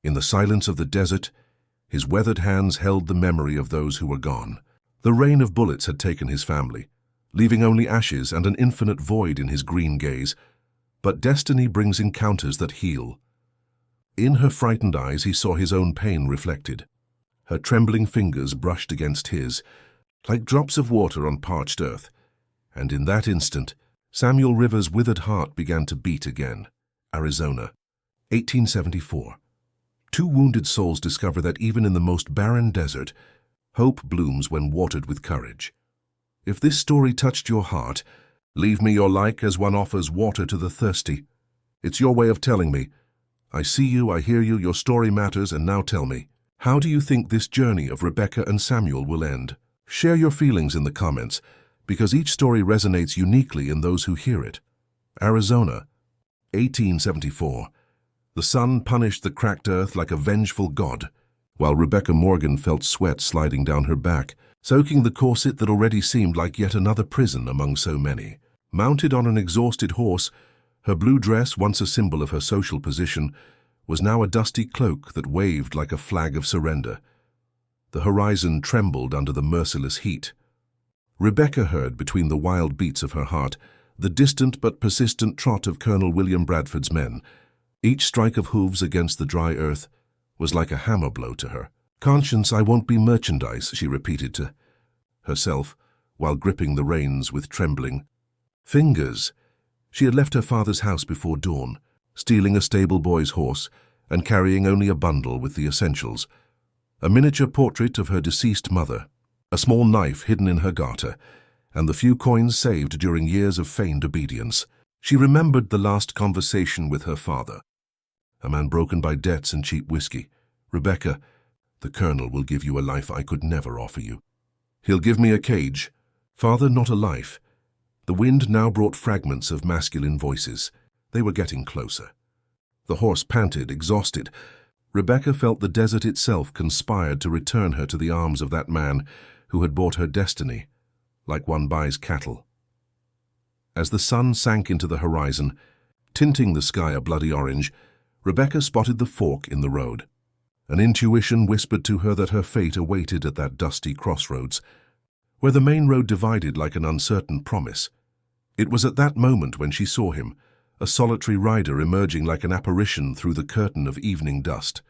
In the silence of the desert, his weathered hands held the memory of those who were gone. The rain of bullets had taken his family, leaving only ashes and an infinite void in his green gaze. But destiny brings encounters that heal. In her frightened eyes he saw his own pain reflected. Her trembling fingers brushed against his, like drops of water on parched earth. And in that instant, Samuel Rivers' withered heart began to beat again. Arizona, 1874. Two wounded souls discover that even in the most barren desert, hope blooms when watered with courage. If this story touched your heart, leave me your like as one offers water to the thirsty. It's your way of telling me, I see you, I hear you, your story matters, and now tell me, how do you think this journey of Rebecca and Samuel will end? Share your feelings in the comments, because each story resonates uniquely in those who hear it. Arizona, 1874. The sun punished the cracked earth like a vengeful god, while Rebecca Morgan felt sweat sliding down her back, soaking the corset that already seemed like yet another prison among so many. Mounted on an exhausted horse, her blue dress, once a symbol of her social position, was now a dusty cloak that waved like a flag of surrender. The horizon trembled under the merciless heat. Rebecca heard, between the wild beats of her heart, the distant but persistent trot of Colonel William Bradford's men. Each strike of hooves against the dry earth was like a hammer blow to her. "Conscience, I won't be merchandise," she repeated to herself, while gripping the reins with trembling fingers. She had left her father's house before dawn, stealing a stable boy's horse and carrying only a bundle with the essentials. A miniature portrait of her deceased mother, a small knife hidden in her garter, and the few coins saved during years of feigned obedience. She remembered the last conversation with her father, a man broken by debts and cheap whiskey. "Rebecca, the Colonel will give you a life I could never offer you. He'll give me a cage. Father, not a life." The wind now brought fragments of masculine voices. They were getting closer. The horse panted, exhausted. Rebecca felt the desert itself conspired to return her to the arms of that man who had bought her destiny, like one buys cattle. As the sun sank into the horizon, tinting the sky a bloody orange, Rebecca spotted the fork in the road. An intuition whispered to her that her fate awaited at that dusty crossroads, where the main road divided like an uncertain promise. It was at that moment when she saw him, a solitary rider emerging like an apparition through the curtain of evening dust.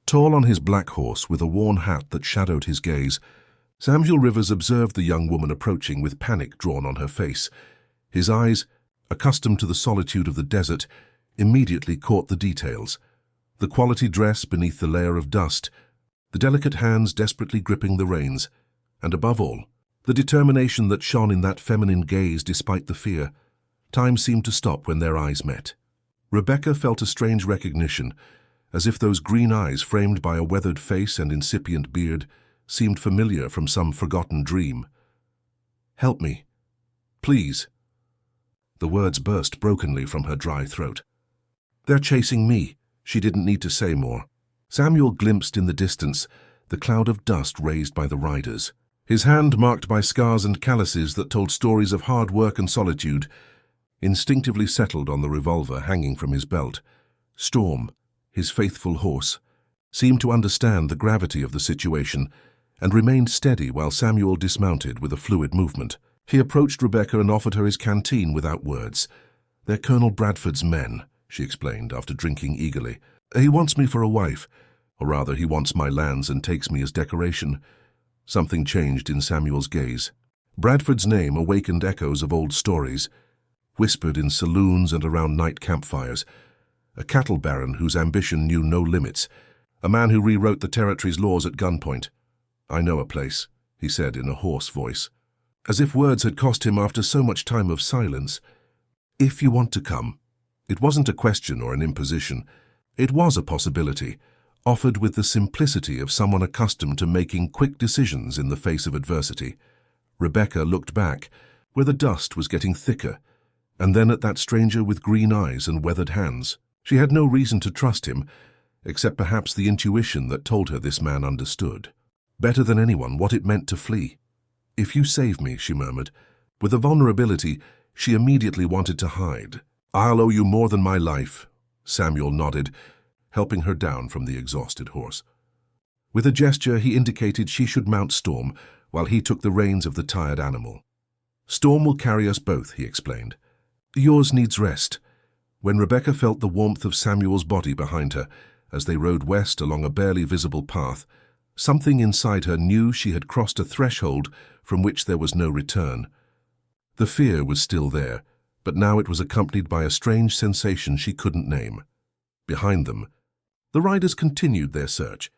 Tall on his black horse, with a worn hat that shadowed his gaze, Samuel Rivers observed the young woman approaching with panic drawn on her face. His eyes, accustomed to the solitude of the desert, immediately caught the details. The quality dress beneath the layer of dust, the delicate hands desperately gripping the reins, and above all, the determination that shone in that feminine gaze despite the fear. Time seemed to stop when their eyes met. Rebecca felt a strange recognition, as if those green eyes framed by a weathered face and incipient beard seemed familiar from some forgotten dream. "Help me, please." The words burst brokenly from her dry throat. "They're chasing me." She didn't need to say more. Samuel glimpsed in the distance the cloud of dust raised by the riders. His hand, marked by scars and calluses that told stories of hard work and solitude, instinctively settled on the revolver hanging from his belt. Storm, his faithful horse, seemed to understand the gravity of the situation and remained steady while Samuel dismounted with a fluid movement. He approached Rebecca and offered her his canteen without words. "They're Colonel Bradford's men," she explained after drinking eagerly. "He wants me for a wife, or rather he wants my lands and takes me as decoration." Something changed in Samuel's gaze. Bradford's name awakened echoes of old stories, whispered in saloons and around night campfires. A cattle baron whose ambition knew no limits, a man who rewrote the territory's laws at gunpoint. "I know a place," he said in a hoarse voice, as if words had cost him after so much time of silence. "If you want to come." It wasn't a question or an imposition. It was a possibility, offered with the simplicity of someone accustomed to making quick decisions in the face of adversity. Rebecca looked back, where the dust was getting thicker, and then at that stranger with green eyes and weathered hands. She had no reason to trust him, except perhaps the intuition that told her this man understood, better than anyone, what it meant to flee. "If you save me," she murmured. With a vulnerability she immediately wanted to hide. "I'll owe you more than my life." Samuel nodded. helping her down from the exhausted horse. With a gesture, he indicated she should mount Storm while he took the reins of the tired animal. "Storm will carry us both," he explained. "Yours needs rest." When Rebecca felt the warmth of Samuel's body behind her as they rode west along a barely visible path, something inside her knew she had crossed a threshold from which there was no return. The fear was still there, but now it was accompanied by a strange sensation she couldn't name. Behind them, the riders continued their search,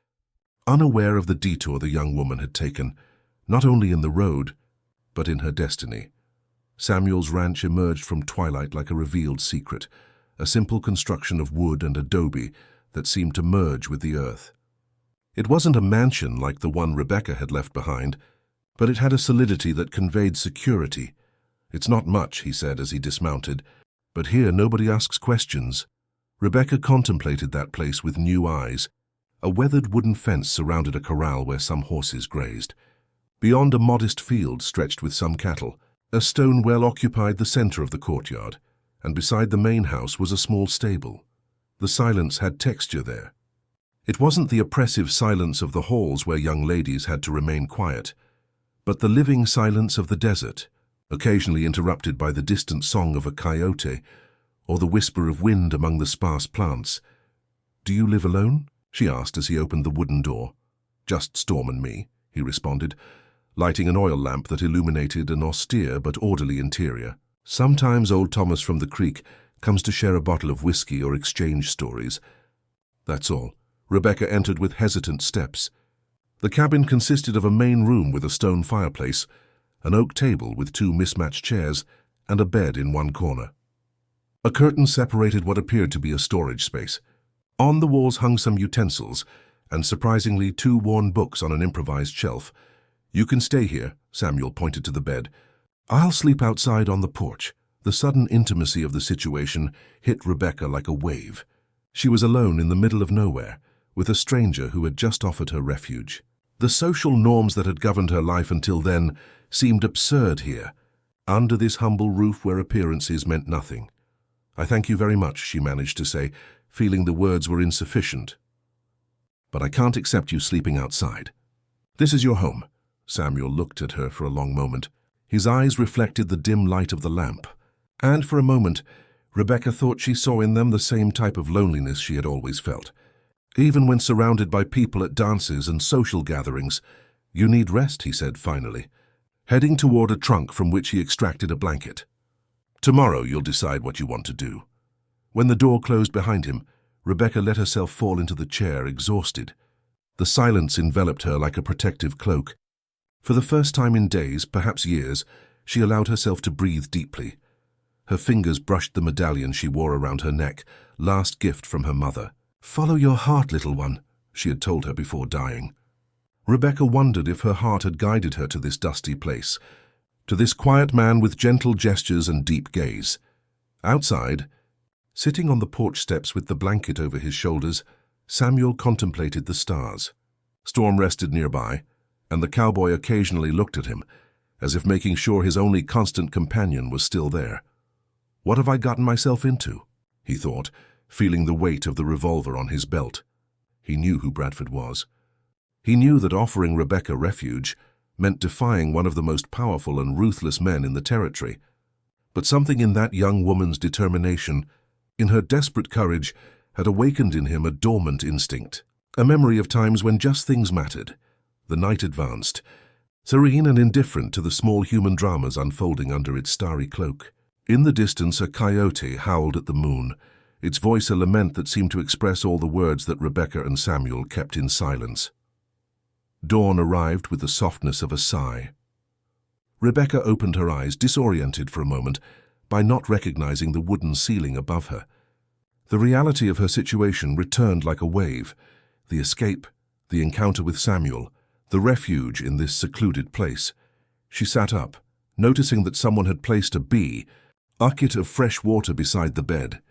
unaware of the detour the young woman had taken, not only in the road, but in her destiny. Samuel's ranch emerged from twilight like a revealed secret, a simple construction of wood and adobe that seemed to merge with the earth. It wasn't a mansion like the one Rebecca had left behind, but it had a solidity that conveyed security. "It's not much," he said as he dismounted, "but here nobody asks questions." Rebecca contemplated that place with new eyes. A weathered wooden fence surrounded a corral where some horses grazed. Beyond, a modest field stretched with some cattle. A stone well occupied the center of the courtyard, and beside the main house was a small stable. The silence had texture there. It wasn't the oppressive silence of the halls where young ladies had to remain quiet, but the living silence of the desert, occasionally interrupted by the distant song of a coyote or the whisper of wind among the sparse plants. "Do you live alone?" she asked as he opened the wooden door. "Just Storm and me," he responded, lighting an oil lamp that illuminated an austere but orderly interior. "Sometimes old Thomas from the creek comes to share a bottle of whiskey or exchange stories. That's all." Rebecca entered with hesitant steps. The cabin consisted of a main room with a stone fireplace, an oak table with two mismatched chairs, and a bed in one corner. A curtain separated what appeared to be a storage space. On the walls hung some utensils, and surprisingly 2 worn books on an improvised shelf. "You can stay here," Samuel pointed to the bed. "I'll sleep outside on the porch." The sudden intimacy of the situation hit Rebecca like a wave. She was alone in the middle of nowhere, with a stranger who had just offered her refuge. The social norms that had governed her life until then seemed absurd here, under this humble roof where appearances meant nothing. "I thank you very much," she managed to say, feeling the words were insufficient. "But I can't accept you sleeping outside. This is your home." Samuel looked at her for a long moment. His eyes reflected the dim light of the lamp, and for a moment, Rebecca thought she saw in them the same type of loneliness she had always felt. Even when surrounded by people at dances and social gatherings. "You need rest," he said finally, heading toward a trunk from which he extracted a blanket. "Tomorrow you'll decide what you want to do." When the door closed behind him, Rebecca let herself fall into the chair, exhausted. The silence enveloped her like a protective cloak. For the first time in days, perhaps years, she allowed herself to breathe deeply. Her fingers brushed the medallion she wore around her neck, last gift from her mother. "Follow your heart, little one," she had told her before dying. Rebecca wondered if her heart had guided her to this dusty place, to this quiet man with gentle gestures and deep gaze. Outside, sitting on the porch steps with the blanket over his shoulders, Samuel contemplated the stars. Storm rested nearby, and the cowboy occasionally looked at him, as if making sure his only constant companion was still there. "What have I gotten myself into?" he thought, feeling the weight of the revolver on his belt. He knew who Bradford was. He knew that offering Rebecca refuge meant defying one of the most powerful and ruthless men in the territory. But something in that young woman's determination, in her desperate courage, had awakened in him a dormant instinct, a memory of times when just things mattered. The night advanced, serene and indifferent to the small human dramas unfolding under its starry cloak. In the distance, a coyote howled at the moon, its voice a lament that seemed to express all the words that Rebecca and Samuel kept in silence. Dawn arrived with the softness of a sigh. Rebecca opened her eyes, disoriented for a moment, by not recognizing the wooden ceiling above her. The reality of her situation returned like a wave. The escape, the encounter with Samuel, the refuge in this secluded place. She sat up, noticing that someone had placed a bucket of fresh water beside the bed.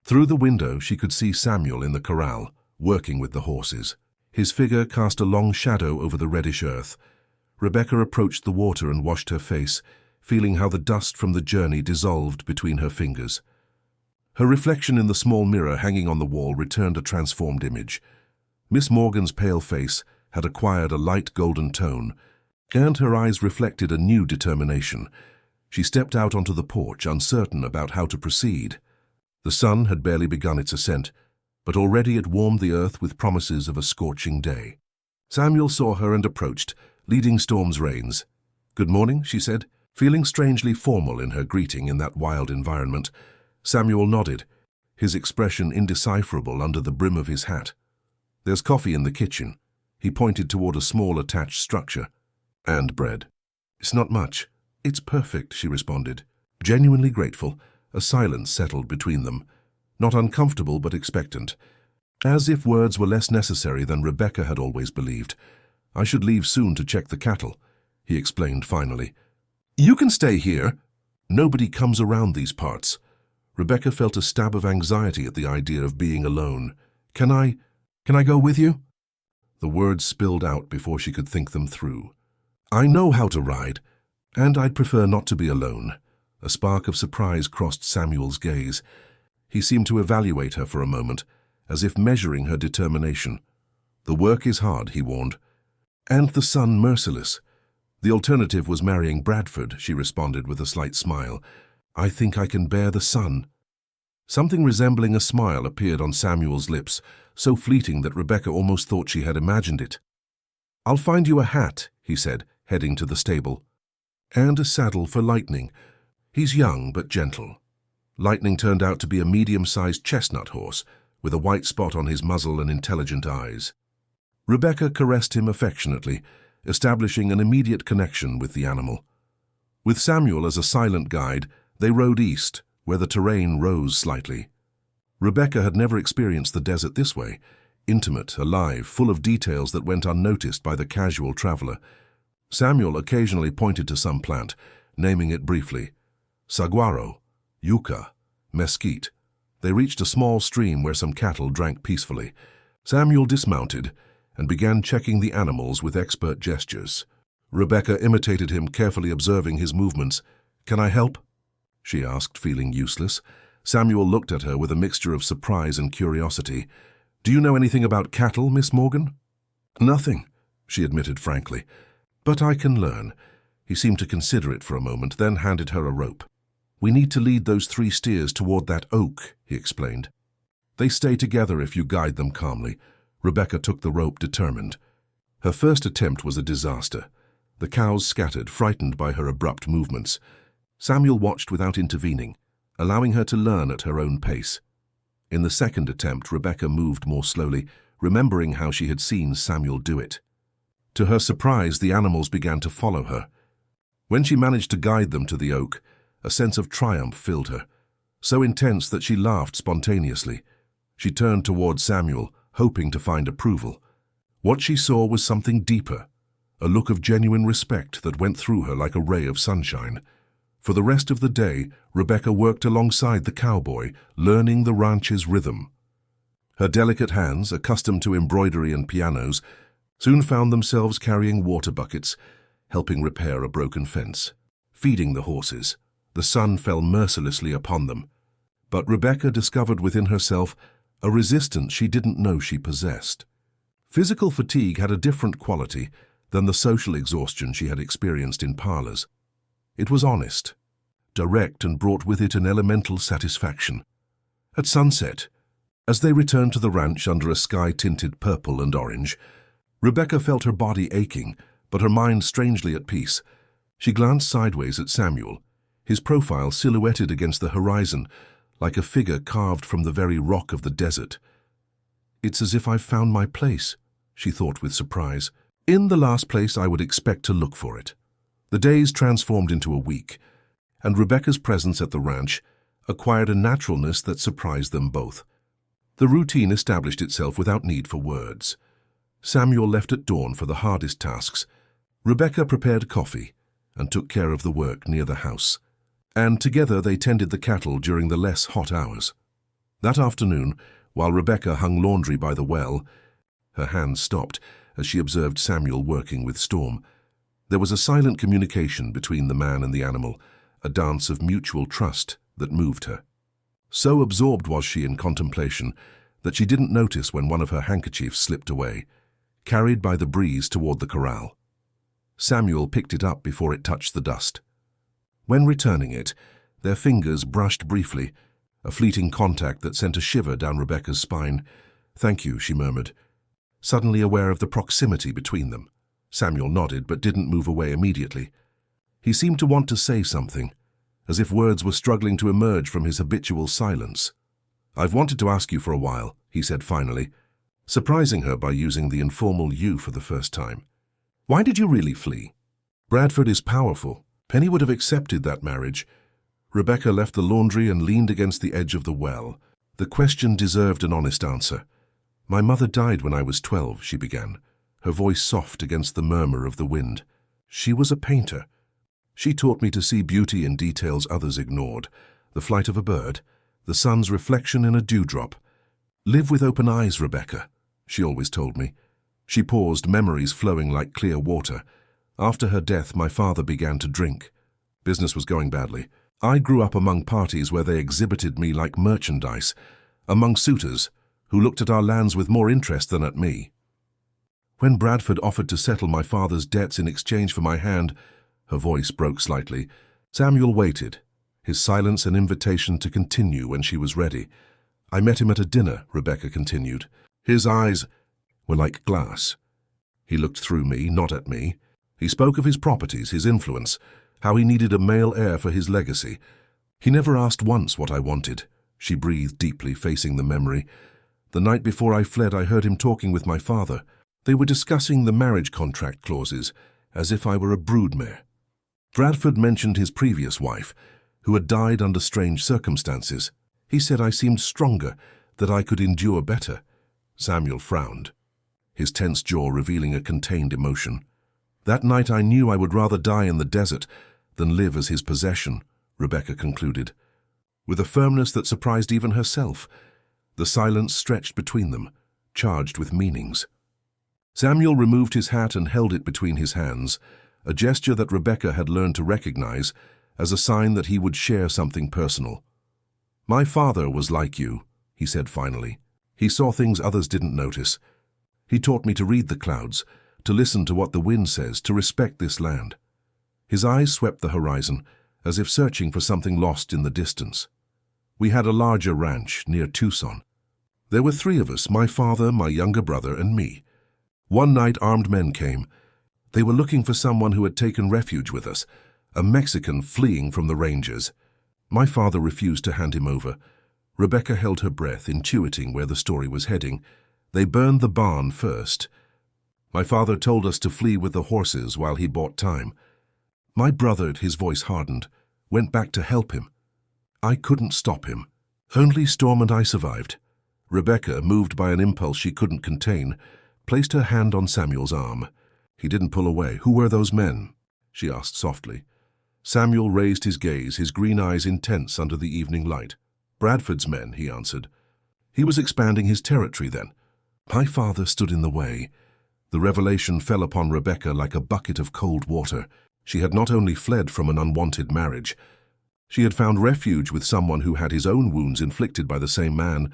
Through the window, she could see Samuel in the corral, working with the horses. His figure cast a long shadow over the reddish earth. Rebecca approached the water and washed her face, feeling how the dust from the journey dissolved between her fingers. Her reflection in the small mirror hanging on the wall returned a transformed image. Miss Morgan's pale face had acquired a light golden tone, and her eyes reflected a new determination. She stepped out onto the porch, uncertain about how to proceed. The sun had barely begun its ascent, but already it warmed the earth with promises of a scorching day. Samuel saw her and approached, leading Storm's reins. "Good morning," she said, feeling strangely formal in her greeting in that wild environment. Samuel nodded, his expression indecipherable under the brim of his hat. "There's coffee in the kitchen." He pointed toward a small attached structure. "And bread." "It's not much." "It's perfect," she responded. Genuinely grateful, a silence settled between them, not uncomfortable but expectant. As if words were less necessary than Rebecca had always believed. "I should leave soon to check the cattle," he explained finally. "You can stay here." "Nobody comes around these parts." Rebecca felt a stab of anxiety at the idea of being alone. Can I go with you?" The words spilled out before she could think them through. "I know how to ride, and I'd prefer not to be alone." A spark of surprise crossed Samuel's gaze. He seemed to evaluate her for a moment, as if measuring her determination. "The work is hard," he warned, "and the sun merciless." "The alternative was marrying Bradford," she responded with a slight smile. "I think I can bear the sun." Something resembling a smile appeared on Samuel's lips, so fleeting that Rebecca almost thought she had imagined it. "I'll find you a hat," he said, heading to the stable. "And a saddle for Lightning. He's young but gentle." Lightning turned out to be a medium-sized chestnut horse, with a white spot on his muzzle and intelligent eyes. Rebecca caressed him affectionately, establishing an immediate connection with the animal. With Samuel as a silent guide, they rode east, where the terrain rose slightly. Rebecca had never experienced the desert this way, intimate, alive, full of details that went unnoticed by the casual traveler. Samuel occasionally pointed to some plant, naming it briefly. Saguaro, yucca, mesquite. They reached a small stream where some cattle drank peacefully. Samuel dismounted and began checking the animals with expert gestures. Rebecca imitated him, carefully observing his movements. "Can I help?" she asked, feeling useless. Samuel looked at her with a mixture of surprise and curiosity. "Do you know anything about cattle, Miss Morgan?" "Nothing," she admitted frankly. "But I can learn." He seemed to consider it for a moment, then handed her a rope. "We need to lead those 3 steers toward that oak," he explained. "They stay together if you guide them calmly." Rebecca took the rope, determined. Her first attempt was a disaster. The cows scattered, frightened by her abrupt movements. Samuel watched without intervening, allowing her to learn at her own pace. In the second attempt, Rebecca moved more slowly, remembering how she had seen Samuel do it. To her surprise, the animals began to follow her. When she managed to guide them to the oak, a sense of triumph filled her, so intense that she laughed spontaneously. She turned toward Samuel, hoping to find approval. What she saw was something deeper, a look of genuine respect that went through her like a ray of sunshine. For the rest of the day, Rebecca worked alongside the cowboy, learning the ranch's rhythm. Her delicate hands, accustomed to embroidery and pianos, soon found themselves carrying water buckets, helping repair a broken fence, feeding the horses. The sun fell mercilessly upon them. But Rebecca discovered within herself a resistance she didn't know she possessed. Physical fatigue had a different quality than the social exhaustion she had experienced in parlors. It was honest, direct, and brought with it an elemental satisfaction. At sunset, as they returned to the ranch under a sky tinted purple and orange, Rebecca felt her body aching, but her mind strangely at peace. She glanced sideways at Samuel, his profile silhouetted against the horizon, like a figure carved from the very rock of the desert. "It's as if I've found my place," she thought with surprise. "In the last place I would expect to look for it." The days transformed into a week, and Rebecca's presence at the ranch acquired a naturalness that surprised them both. The routine established itself without need for words. Samuel left at dawn for the hardest tasks. Rebecca prepared coffee and took care of the work near the house, and together they tended the cattle during the less hot hours. That afternoon, while Rebecca hung laundry by the well, her hands stopped as she observed Samuel working with Storm. There was a silent communication between the man and the animal, a dance of mutual trust that moved her. So absorbed was she in contemplation that she didn't notice when one of her handkerchiefs slipped away, carried by the breeze toward the corral. Samuel picked it up before it touched the dust. When returning it, their fingers brushed briefly, a fleeting contact that sent a shiver down Rebecca's spine. "Thank you," she murmured, suddenly aware of the proximity between them. Samuel nodded but didn't move away immediately. He seemed to want to say something, as if words were struggling to emerge from his habitual silence. "I've wanted to ask you for a while," he said finally, surprising her by using the informal you for the first time. "Why did you really flee? Bradford is powerful. Penny would have accepted that marriage." Rebecca left the laundry and leaned against the edge of the well. The question deserved an honest answer. "My mother died when I was 12, she began, her voice soft against the murmur of the wind. "She was a painter. She taught me to see beauty in details others ignored, the flight of a bird, the sun's reflection in a dewdrop. Live with open eyes, Rebecca," she always told me. She paused, memories flowing like clear water. "After her death, my father began to drink. Business was going badly. I grew up among parties where they exhibited me like merchandise, among suitors who looked at our lands with more interest than at me. When Bradford offered to settle my father's debts in exchange for my hand," her voice broke slightly. Samuel waited, his silence an invitation to continue when she was ready. "I met him at a dinner," Rebecca continued. "His eyes were like glass. He looked through me, not at me. He spoke of his properties, his influence, how he needed a male heir for his legacy. He never asked once what I wanted." She breathed deeply, facing the memory. "The night before I fled, I heard him talking with my father. They were discussing the marriage contract clauses, as if I were a broodmare. Bradford mentioned his previous wife, who had died under strange circumstances. He said I seemed stronger, that I could endure better." Samuel frowned, his tense jaw revealing a contained emotion. "That night I knew I would rather die in the desert than live as his possession," Rebecca concluded, with a firmness that surprised even herself. The silence stretched between them, charged with meanings. Samuel removed his hat and held it between his hands, a gesture that Rebecca had learned to recognize as a sign that he would share something personal. "My father was like you," he said finally. "He saw things others didn't notice. He taught me to read the clouds, to listen to what the wind says, to respect this land." His eyes swept the horizon, as if searching for something lost in the distance. "We had a larger ranch near Tucson. There were 3 of us, my father, my younger brother, and me. One night armed men came. They were looking for someone who had taken refuge with us, a Mexican fleeing from the Rangers. My father refused to hand him over." Rebecca held her breath, intuiting where the story was heading. "They burned the barn first. My father told us to flee with the horses while he bought time. My brother," his voice hardened, "went back to help him. I couldn't stop him. Only Storm and I survived." Rebecca, moved by an impulse she couldn't contain, placed her hand on Samuel's arm. He didn't pull away. "Who were those men?" she asked softly. Samuel raised his gaze, his green eyes intense under the evening light. "Bradford's men," he answered. "He was expanding his territory then. My father stood in the way." The revelation fell upon Rebecca like a bucket of cold water. She had not only fled from an unwanted marriage, she had found refuge with someone who had his own wounds inflicted by the same man.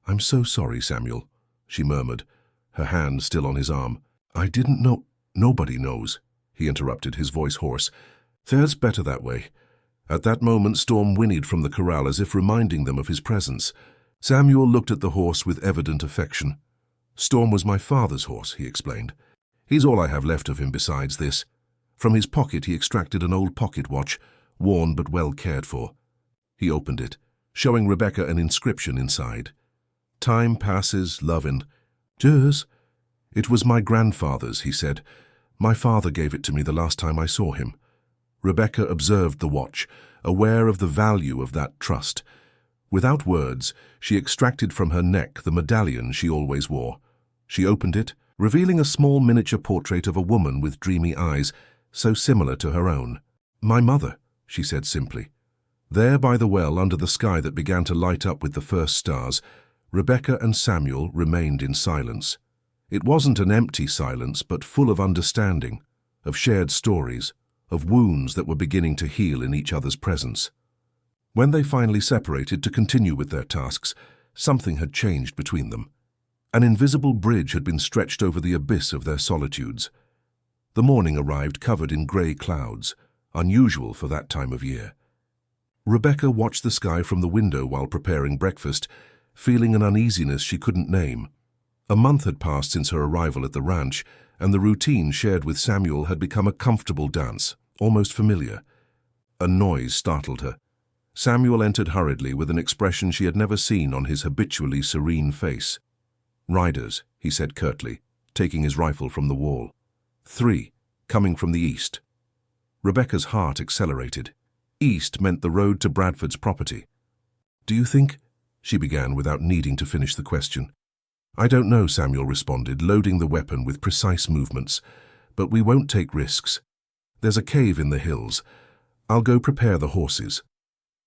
"I'm so sorry, Samuel," she murmured, her hand still on his arm. "I didn't know—" "Nobody knows," he interrupted, his voice hoarse. "There's better that way." At that moment, Storm whinnied from the corral as if reminding them of his presence. Samuel looked at the horse with evident affection. "Storm was my father's horse," he explained. "He's all I have left of him besides this." From his pocket he extracted an old pocket watch, worn but well cared for. He opened it, showing Rebecca an inscription inside. "Time passes, lovin'. Jers." "It was my grandfather's," he said. "My father gave it to me the last time I saw him." Rebecca observed the watch, aware of the value of that trust. Without words, she extracted from her neck the medallion she always wore. She opened it, revealing a small miniature portrait of a woman with dreamy eyes, so similar to her own. "My mother," she said simply. There by the well, under the sky that began to light up with the first stars, Rebecca and Samuel remained in silence. It wasn't an empty silence, but full of understanding, of shared stories, of wounds that were beginning to heal in each other's presence. When they finally separated to continue with their tasks, something had changed between them. An invisible bridge had been stretched over the abyss of their solitudes. The morning arrived covered in grey clouds, unusual for that time of year. Rebecca watched the sky from the window while preparing breakfast, feeling an uneasiness she couldn't name. A month had passed since her arrival at the ranch, and the routine shared with Samuel had become a comfortable dance, almost familiar. A noise startled her. Samuel entered hurriedly with an expression she had never seen on his habitually serene face. "Riders," he said curtly, taking his rifle from the wall. "3, coming from the east." Rebecca's heart accelerated. East meant the road to Bradford's property. "Do you think?" she began without needing to finish the question. "I don't know," Samuel responded, loading the weapon with precise movements. "But we won't take risks. There's a cave in the hills. I'll go prepare the horses."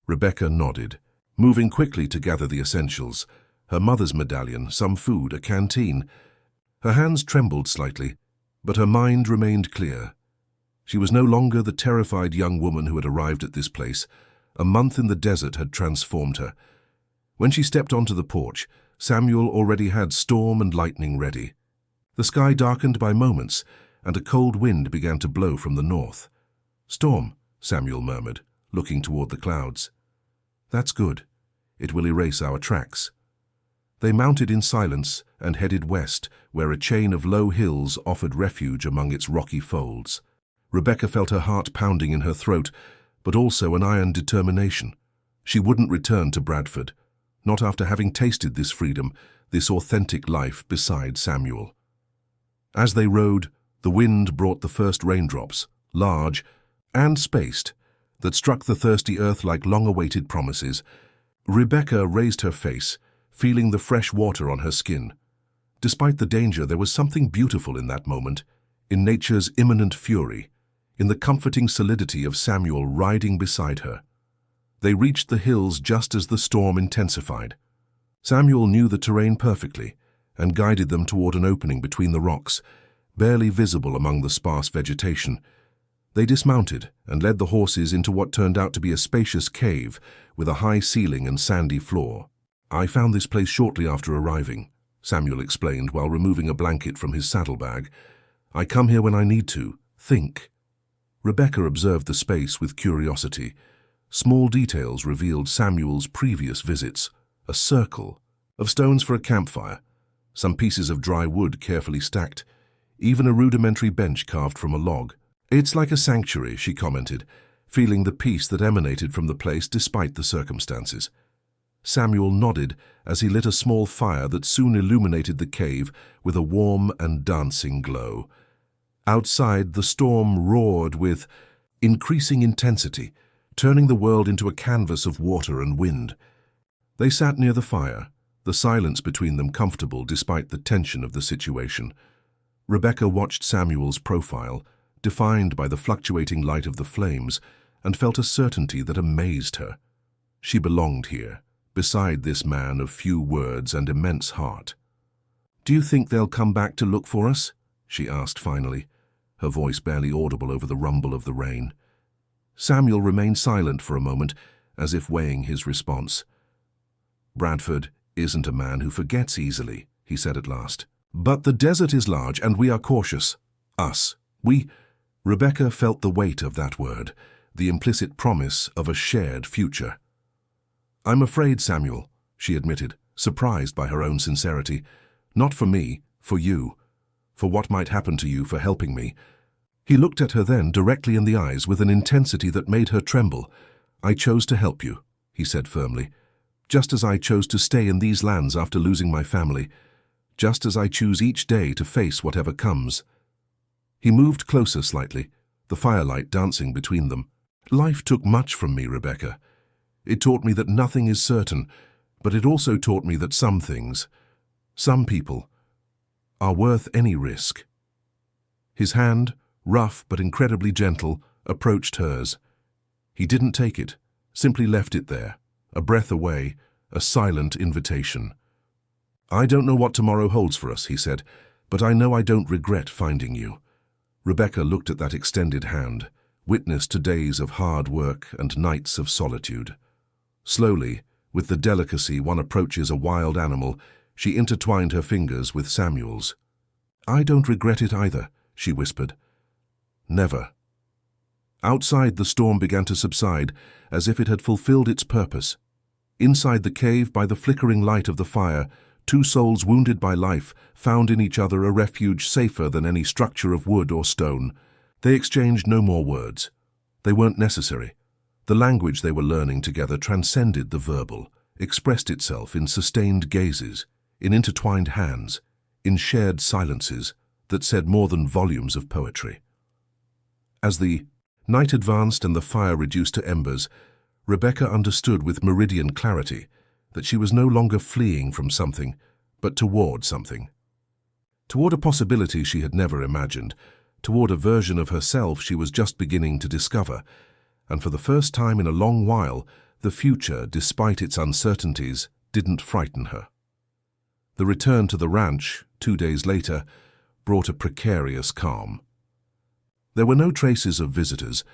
Rebecca nodded, moving quickly to gather the essentials: her mother's medallion, some food, a canteen. Her hands trembled slightly, but her mind remained clear. She was no longer the terrified young woman who had arrived at this place. A month in the desert had transformed her. When she stepped onto the porch, Samuel already had storm and lightning ready. The sky darkened by moments, and a cold wind began to blow from the north. "Storm," Samuel murmured, looking toward the clouds. "That's good. It will erase our tracks." They mounted in silence and headed west, where a chain of low hills offered refuge among its rocky folds. Rebecca felt her heart pounding in her throat, but also an iron determination. She wouldn't return to Bradford, not after having tasted this freedom, this authentic life beside Samuel. As they rode, the wind brought the first raindrops, large and spaced, that struck the thirsty earth like long-awaited promises. Rebecca raised her face, feeling the fresh water on her skin. Despite the danger, there was something beautiful in that moment, in nature's imminent fury, in the comforting solidity of Samuel riding beside her. They reached the hills just as the storm intensified. Samuel knew the terrain perfectly and guided them toward an opening between the rocks, barely visible among the sparse vegetation. They dismounted and led the horses into what turned out to be a spacious cave with a high ceiling and sandy floor. "I found this place shortly after arriving," Samuel explained while removing a blanket from his saddlebag. "I come here when I need to think." Rebecca observed the space with curiosity. Small details revealed Samuel's previous visits: a circle of stones for a campfire, some pieces of dry wood carefully stacked, even a rudimentary bench carved from a log. "It's like a sanctuary," she commented, feeling the peace that emanated from the place despite the circumstances. Samuel nodded as he lit a small fire that soon illuminated the cave with a warm and dancing glow. Outside, the storm roared with increasing intensity, turning the world into a canvas of water and wind. They sat near the fire, the silence between them comfortable despite the tension of the situation. Rebecca watched Samuel's profile, defined by the fluctuating light of the flames, and felt a certainty that amazed her. She belonged here, beside this man of few words and immense heart. "Do you think they'll come back to look for us?" she asked finally, her voice barely audible over the rumble of the rain. Samuel remained silent for a moment, as if weighing his response. "Bradford isn't a man who forgets easily," he said at last. "But the desert is large, and we are cautious. Us. We—" Rebecca felt the weight of that word, the implicit promise of a shared future. "I'm afraid, Samuel," she admitted, surprised by her own sincerity. "Not for me, for you. For what might happen to you for helping me." He looked at her then directly in the eyes with an intensity that made her tremble. "I chose to help you," he said firmly, "just as I chose to stay in these lands after losing my family, just as I choose each day to face whatever comes." He moved closer slightly, the firelight dancing between them. "Life took much from me, Rebecca. It taught me that nothing is certain, but it also taught me that some things, some people, are worth any risk." His hand, rough but incredibly gentle, approached hers. He didn't take it, simply left it there, a breath away, a silent invitation. "I don't know what tomorrow holds for us," he said, "but I know I don't regret finding you." Rebecca looked at that extended hand, witness to days of hard work and nights of solitude. Slowly, with the delicacy one approaches a wild animal, she intertwined her fingers with Samuel's. "I don't regret it either," she whispered. "Never." Outside, the storm began to subside, as if it had fulfilled its purpose. Inside the cave, by the flickering light of the fire, two souls wounded by life found in each other a refuge safer than any structure of wood or stone. They exchanged no more words. They weren't necessary. The language they were learning together transcended the verbal, expressed itself in sustained gazes, in intertwined hands, in shared silences that said more than volumes of poetry. As the night advanced and the fire reduced to embers, Rebecca understood with meridian clarity that she was no longer fleeing from something, but toward something. Toward a possibility she had never imagined, toward a version of herself she was just beginning to discover, and for the first time in a long while, the future, despite its uncertainties, didn't frighten her. The return to the ranch, 2 days later, brought a precarious calm. There were no traces of visitors,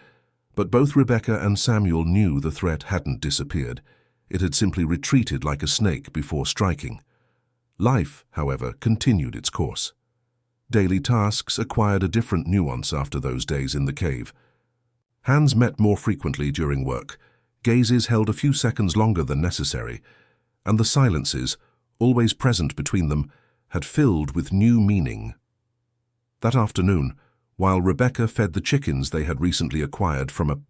but both Rebecca and Samuel knew the threat hadn't disappeared. It had simply retreated like a snake before striking. Life, however, continued its course. Daily tasks acquired a different nuance after those days in the cave. Hands met more frequently during work, gazes held a few seconds longer than necessary, and the silences, always present between them, had filled with new meaning. That afternoon, while Rebecca fed the chickens they had recently acquired from a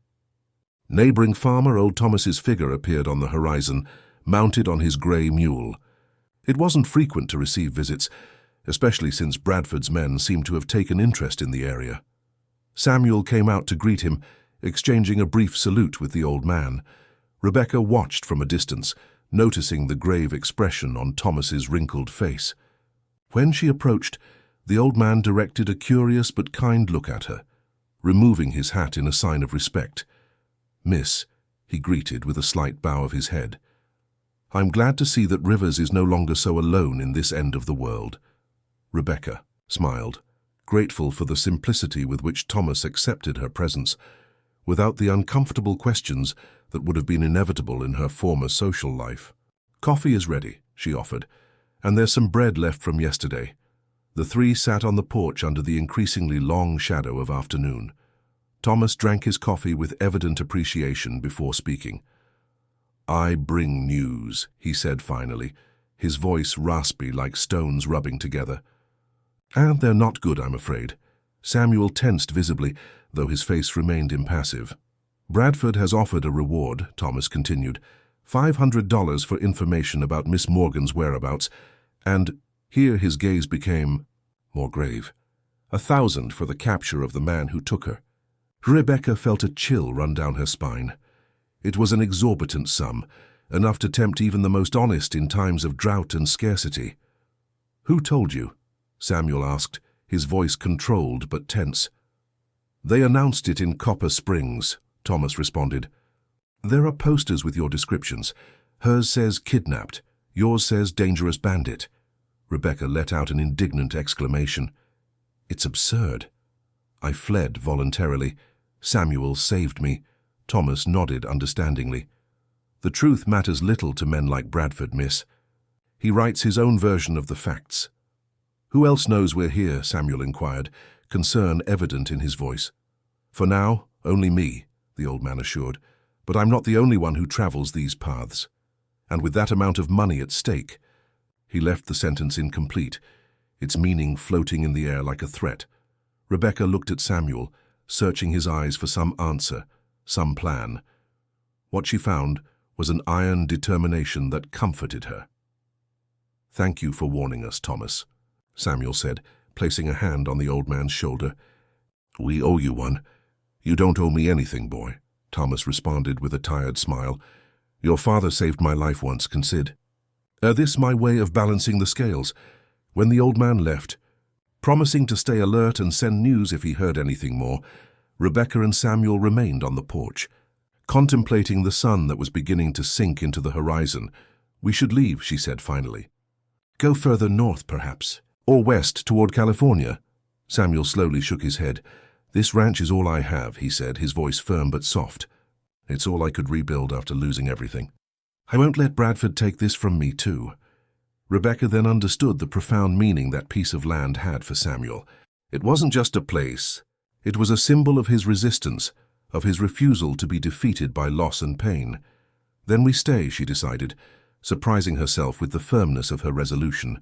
neighboring farmer, old Thomas's figure appeared on the horizon, mounted on his grey mule. It wasn't frequent to receive visits, especially since Bradford's men seemed to have taken interest in the area. Samuel came out to greet him, exchanging a brief salute with the old man. Rebecca watched from a distance, noticing the grave expression on Thomas's wrinkled face. When she approached, the old man directed a curious but kind look at her, removing his hat in a sign of respect. "Miss," he greeted with a slight bow of his head. "I'm glad to see that Rivers is no longer so alone in this end of the world." Rebecca smiled, grateful for the simplicity with which Thomas accepted her presence, without the uncomfortable questions that would have been inevitable in her former social life. "Coffee is ready," she offered, "and there's some bread left from yesterday." The three sat on the porch under the increasingly long shadow of afternoon. Thomas drank his coffee with evident appreciation before speaking. "I bring news," he said finally, his voice raspy like stones rubbing together. "And they're not good, I'm afraid." Samuel tensed visibly, though his face remained impassive. "Bradford has offered a reward," Thomas continued, $500 for information about Miss Morgan's whereabouts, and here his gaze became more grave, 1,000 for the capture of the man who took her. Rebecca felt a chill run down her spine. It was an exorbitant sum, enough to tempt even the most honest in times of drought and scarcity. "Who told you?" Samuel asked, his voice controlled but tense. "They announced it in Copper Springs," Thomas responded. "There are posters with your descriptions. Hers says kidnapped, yours says dangerous bandit." Rebecca let out an indignant exclamation. "It's absurd." "I fled voluntarily. Samuel saved me." Thomas nodded understandingly. "The truth matters little to men like Bradford, miss. He writes his own version of the facts." "Who else knows we're here?" Samuel inquired, concern evident in his voice. "For now, only me," the old man assured. "But I'm not the only one who travels these paths. And with that amount of money at stake—" He left the sentence incomplete, its meaning floating in the air like a threat. Rebecca looked at Samuel, searching his eyes for some answer, some plan. What she found was an iron determination that comforted her. "Thank you for warning us, Thomas," Samuel said, placing a hand on the old man's shoulder. "We owe you one." "You don't owe me anything, boy," Thomas responded with a tired smile. "Your father saved my life once, consider. This my way of balancing the scales." When the old man left, promising to stay alert and send news if he heard anything more, Rebecca and Samuel remained on the porch, contemplating the sun that was beginning to sink into the horizon. "We should leave," she said finally. "Go further north, perhaps, or west toward California." Samuel slowly shook his head. "This ranch is all I have," he said, his voice firm but soft. "It's all I could rebuild after losing everything." I won't let Bradford take this from me, too. Rebecca then understood the profound meaning that piece of land had for Samuel. It wasn't just a place. It was a symbol of his resistance, of his refusal to be defeated by loss and pain. Then we stay, she decided, surprising herself with the firmness of her resolution.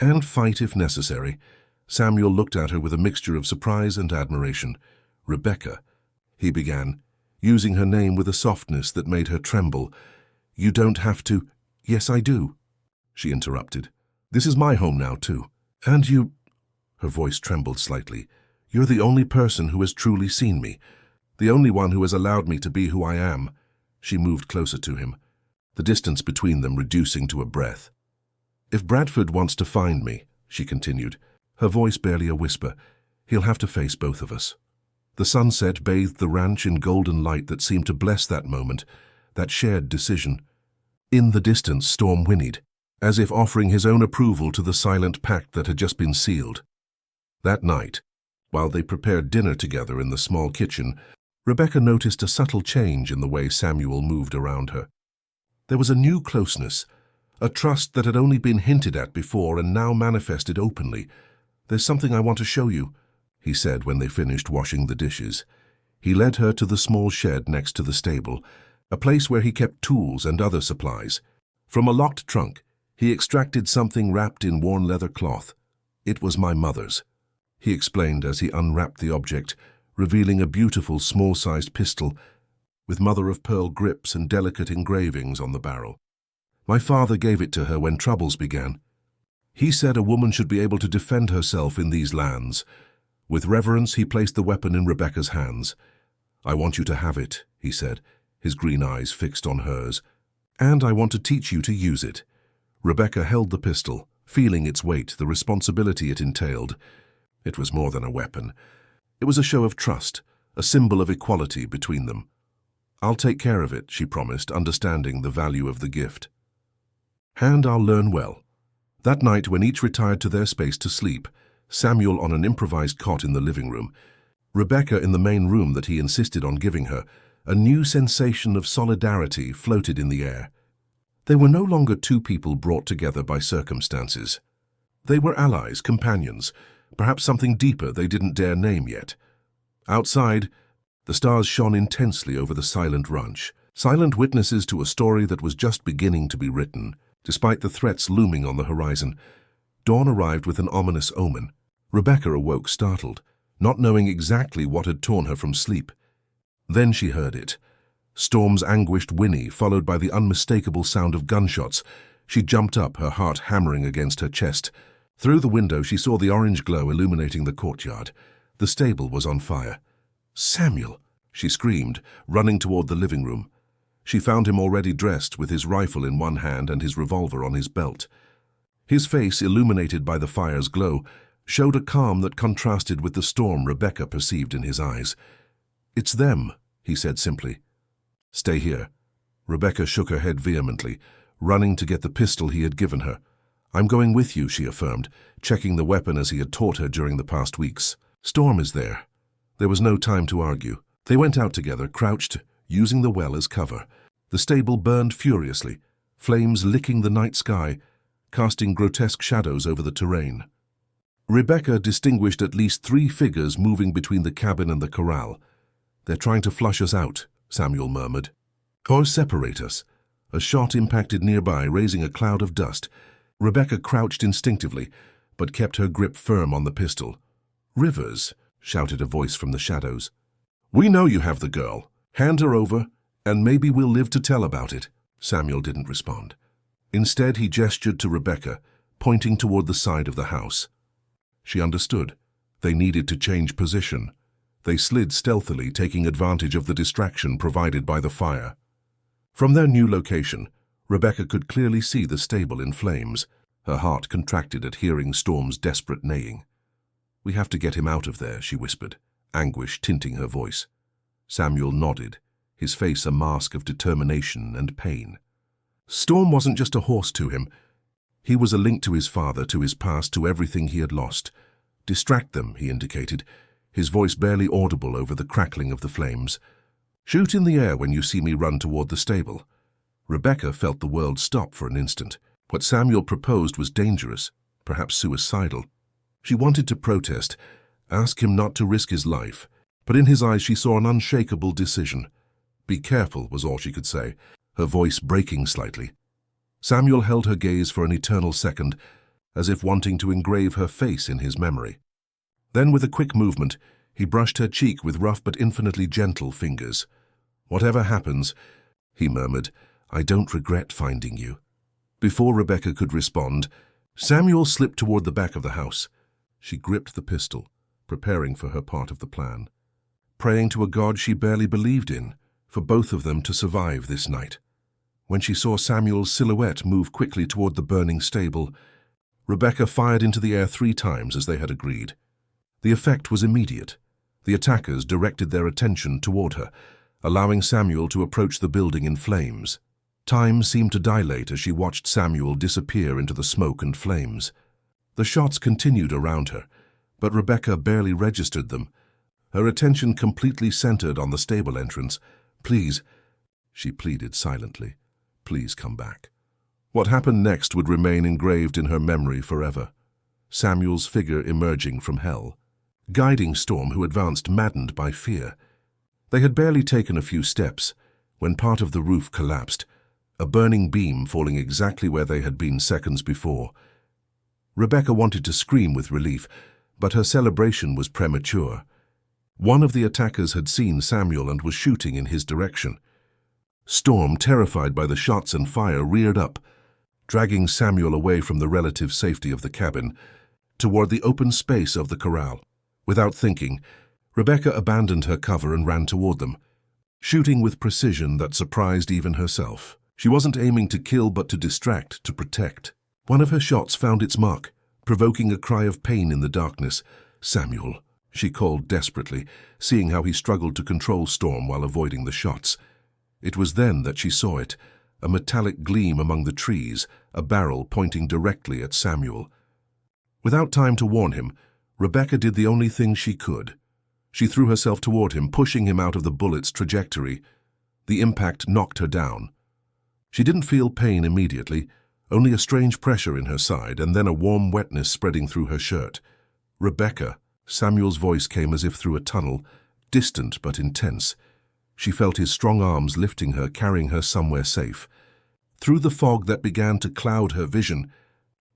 And fight if necessary. Samuel looked at her with a mixture of surprise and admiration. Rebecca, he began, using her name with a softness that made her tremble. You don't have to. Yes, I do, she interrupted. This is my home now, too. And you... Her voice trembled slightly. You're the only person who has truly seen me. The only one who has allowed me to be who I am. She moved closer to him, the distance between them reducing to a breath. If Bradford wants to find me, she continued, her voice barely a whisper, he'll have to face both of us. The sunset bathed the ranch in golden light that seemed to bless that moment, that shared decision. In the distance, Storm whinnied, as if offering his own approval to the silent pact that had just been sealed. That night, while they prepared dinner together in the small kitchen, Rebecca noticed a subtle change in the way Samuel moved around her. There was a new closeness, a trust that had only been hinted at before and now manifested openly. There's something I want to show you, he said when they finished washing the dishes. He led her to the small shed next to the stable, a place where he kept tools and other supplies. From a locked trunk, he extracted something wrapped in worn leather cloth. It was my mother's, he explained as he unwrapped the object, revealing a beautiful small-sized pistol with mother-of-pearl grips and delicate engravings on the barrel. My father gave it to her when troubles began. He said a woman should be able to defend herself in these lands. With reverence, he placed the weapon in Rebecca's hands. I want you to have it, he said, his green eyes fixed on hers. And I want to teach you to use it. Rebecca held the pistol, feeling its weight, the responsibility it entailed. It was more than a weapon. It was a show of trust, a symbol of equality between them. I'll take care of it, she promised, understanding the value of the gift. And I'll learn well. That night, when each retired to their space to sleep, Samuel on an improvised cot in the living room, Rebecca in the main room that he insisted on giving her, a new sensation of solidarity floated in the air. They were no longer two people brought together by circumstances. They were allies, companions, perhaps something deeper they didn't dare name yet. Outside, the stars shone intensely over the silent ranch, silent witnesses to a story that was just beginning to be written. Despite the threats looming on the horizon, dawn arrived with an ominous omen. Rebecca awoke startled, not knowing exactly what had torn her from sleep. Then she heard it. Storm's anguished whinny, followed by the unmistakable sound of gunshots. She jumped up, her heart hammering against her chest. Through the window, she saw the orange glow illuminating the courtyard. The stable was on fire. Samuel, she screamed, running toward the living room. She found him already dressed, with his rifle in one hand and his revolver on his belt. His face, illuminated by the fire's glow, showed a calm that contrasted with the storm Rebecca perceived in his eyes. It's them, he said simply. Stay here. Rebecca shook her head vehemently, running to get the pistol he had given her. I'm going with you, she affirmed, checking the weapon as he had taught her during the past weeks. Storm is there. There was no time to argue. They went out together, crouched, using the well as cover. The stable burned furiously, flames licking the night sky, casting grotesque shadows over the terrain. Rebecca distinguished at least 3 figures moving between the cabin and the corral. They're trying to flush us out, Samuel murmured. Or separate us. A shot impacted nearby, raising a cloud of dust. Rebecca crouched instinctively, but kept her grip firm on the pistol. Rivers, shouted a voice from the shadows. We know you have the girl. Hand her over, and maybe we'll live to tell about it. Samuel didn't respond. Instead, he gestured to Rebecca, pointing toward the side of the house. She understood. They needed to change position. They slid stealthily, taking advantage of the distraction provided by the fire. From their new location, Rebecca could clearly see the stable in flames. Her heart contracted at hearing Storm's desperate neighing. We have to get him out of there, she whispered, anguish tinting her voice. Samuel nodded, his face a mask of determination and pain. Storm wasn't just a horse to him. He was a link to his father, to his past, to everything he had lost. Distract them, he indicated, his voice barely audible over the crackling of the flames. Shoot in the air when you see me run toward the stable. Rebecca felt the world stop for an instant. What Samuel proposed was dangerous, perhaps suicidal. She wanted to protest, ask him not to risk his life, but in his eyes she saw an unshakable decision. "Be careful," was all she could say, her voice breaking slightly. Samuel held her gaze for an eternal second, as if wanting to engrave her face in his memory. Then, with a quick movement, he brushed her cheek with rough but infinitely gentle fingers. "Whatever happens," he murmured, "I don't regret finding you." Before Rebecca could respond, Samuel slipped toward the back of the house. She gripped the pistol, preparing for her part of the plan, praying to a God she barely believed in, for both of them to survive this night. When she saw Samuel's silhouette move quickly toward the burning stable, Rebecca fired into the air 3 times as they had agreed. The effect was immediate. The attackers directed their attention toward her, allowing Samuel to approach the building in flames. Time seemed to dilate as she watched Samuel disappear into the smoke and flames. The shots continued around her, but Rebecca barely registered them. Her attention completely centered on the stable entrance. "Please," she pleaded silently, "please come back." What happened next would remain engraved in her memory forever. Samuel's figure emerging from hell, guiding Storm, who advanced maddened by fear. They had barely taken a few steps when part of the roof collapsed, a burning beam falling exactly where they had been seconds before. Rebecca wanted to scream with relief, but her celebration was premature. One of the attackers had seen Samuel and was shooting in his direction. Storm, terrified by the shots and fire, reared up, dragging Samuel away from the relative safety of the cabin, toward the open space of the corral. Without thinking, Rebecca abandoned her cover and ran toward them, shooting with precision that surprised even herself. She wasn't aiming to kill but to distract, to protect. One of her shots found its mark, provoking a cry of pain in the darkness. "Samuel," she called desperately, seeing how he struggled to control Storm while avoiding the shots. It was then that she saw it, a metallic gleam among the trees, a barrel pointing directly at Samuel. Without time to warn him, Rebecca did the only thing she could. She threw herself toward him, pushing him out of the bullet's trajectory. The impact knocked her down. She didn't feel pain immediately, only a strange pressure in her side and then a warm wetness spreading through her shirt. "Rebecca," Samuel's voice came as if through a tunnel, distant but intense. She felt his strong arms lifting her, carrying her somewhere safe. Through the fog that began to cloud her vision,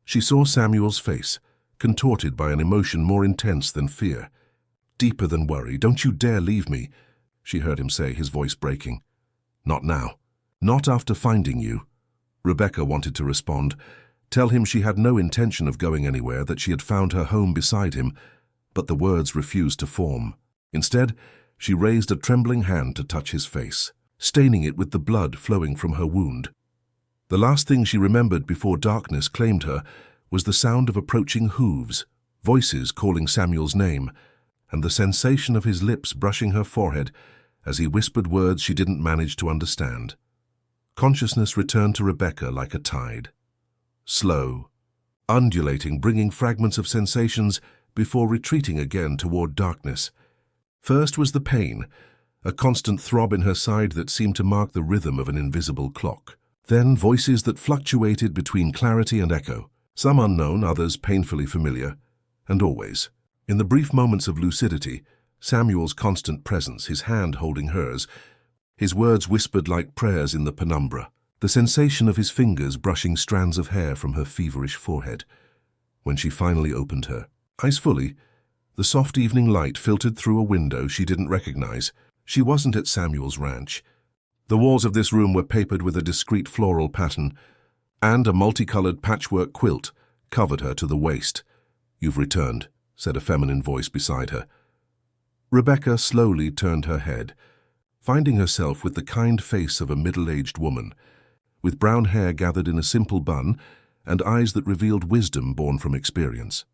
she saw Samuel's face, contorted by an emotion more intense than fear. "Deeper than worry. Don't you dare leave me," she heard him say, his voice breaking. "Not now. Not after finding you." Rebecca wanted to respond, tell him she had no intention of going anywhere, that she had found her home beside him, but the words refused to form. Instead, she raised a trembling hand to touch his face, staining it with the blood flowing from her wound. The last thing she remembered before darkness claimed her was the sound of approaching hooves, voices calling Samuel's name, and the sensation of his lips brushing her forehead as he whispered words she didn't manage to understand. Consciousness returned to Rebecca like a tide. Slow, undulating, bringing fragments of sensations before retreating again toward darkness. First was the pain, a constant throb in her side that seemed to mark the rhythm of an invisible clock. Then voices that fluctuated between clarity and echo, some unknown, others painfully familiar, and always, in the brief moments of lucidity, Samuel's constant presence, his hand holding hers, his words whispered like prayers in the penumbra, the sensation of his fingers brushing strands of hair from her feverish forehead. When she finally opened her eyes fully, the soft evening light filtered through a window she didn't recognize. She wasn't at Samuel's ranch. The walls of this room were papered with a discreet floral pattern, and a multicolored patchwork quilt covered her to the waist. "You've returned," said a feminine voice beside her. Rebecca slowly turned her head, finding herself with the kind face of a middle-aged woman, with brown hair gathered in a simple bun and eyes that revealed wisdom born from experience.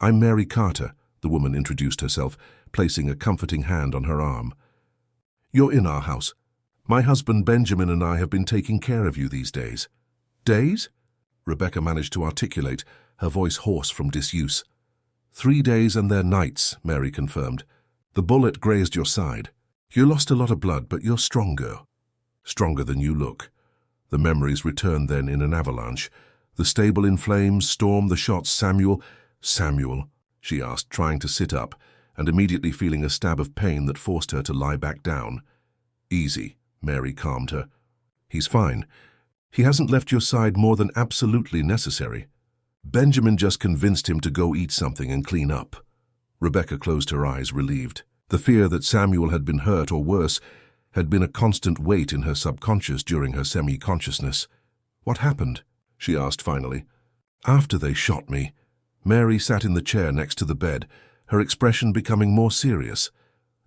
"I'm Mary Carter," the woman introduced herself, placing a comforting hand on her arm. "You're in our house. My husband Benjamin and I have been taking care of you these days." "Days?" Rebecca managed to articulate, her voice hoarse from disuse. 3 days and their nights," Mary confirmed. "The bullet grazed your side. You lost a lot of blood, but you're stronger. Stronger than you look." The memories returned then in an avalanche. The stable in flames, Storm, the shots, Samuel. Samuel, she asked, trying to sit up, and immediately feeling a stab of pain that forced her to lie back down. Easy, Mary calmed her. He's fine. He hasn't left your side more than absolutely necessary. Benjamin just convinced him to go eat something and clean up. Rebecca closed her eyes, relieved. The fear that Samuel had been hurt or worse had been a constant weight in her subconscious during her semi-consciousness. What happened? She asked finally. After they shot me. Mary sat in the chair next to the bed, her expression becoming more serious.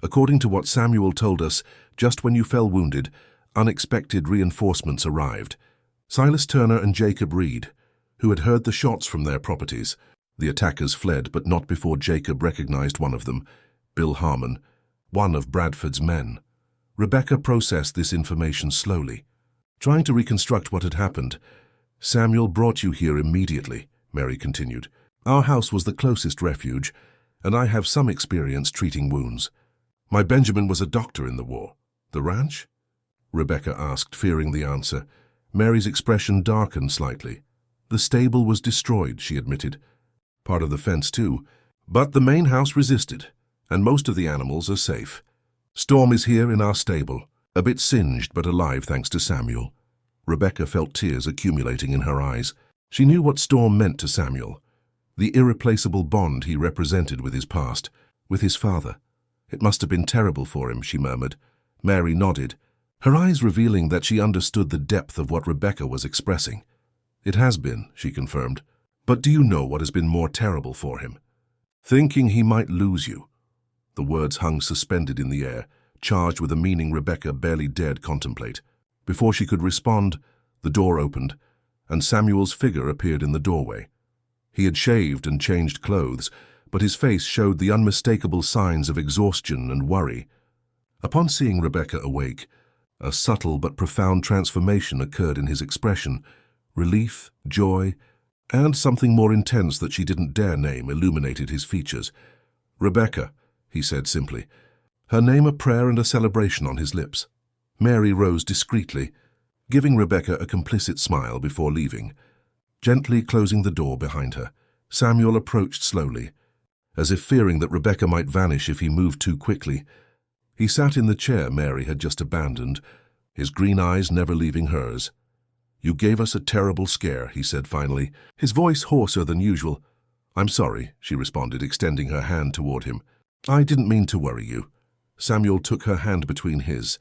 According to what Samuel told us, just when you fell wounded, unexpected reinforcements arrived. Silas Turner and Jacob Reed, who had heard the shots from their properties. The attackers fled, but not before Jacob recognized one of them, Bill Harmon, one of Bradford's men. Rebecca processed this information slowly. Trying to reconstruct what had happened, Samuel brought you here immediately, Mary continued. Our house was the closest refuge, and I have some experience treating wounds. My Benjamin was a doctor in the war. The ranch? Rebecca asked, fearing the answer. Mary's expression darkened slightly. The stable was destroyed, she admitted. Part of the fence, too. But the main house resisted, and most of the animals are safe. Storm is here in our stable, a bit singed but alive thanks to Samuel. Rebecca felt tears accumulating in her eyes. She knew what Storm meant to Samuel, the irreplaceable bond he represented with his past, with his father. It must have been terrible for him, she murmured. Mary nodded, her eyes revealing that she understood the depth of what Rebecca was expressing. It has been, she confirmed. But do you know what has been more terrible for him? Thinking he might lose you. The words hung suspended in the air, charged with a meaning Rebecca barely dared contemplate. Before she could respond, the door opened, and Samuel's figure appeared in the doorway. He had shaved and changed clothes, but his face showed the unmistakable signs of exhaustion and worry. Upon seeing Rebecca awake, a subtle but profound transformation occurred in his expression. Relief, joy, and something more intense that she didn't dare name illuminated his features. Rebecca, he said simply, her name a prayer and a celebration on his lips. Mary rose discreetly, giving Rebecca a complicit smile before leaving. Gently closing the door behind her, Samuel approached slowly, as if fearing that Rebecca might vanish if he moved too quickly. He sat in the chair Mary had just abandoned, his green eyes never leaving hers. You gave us a terrible scare, he said finally, his voice hoarser than usual. I'm sorry, she responded, extending her hand toward him. I didn't mean to worry you. Samuel took her hand between his,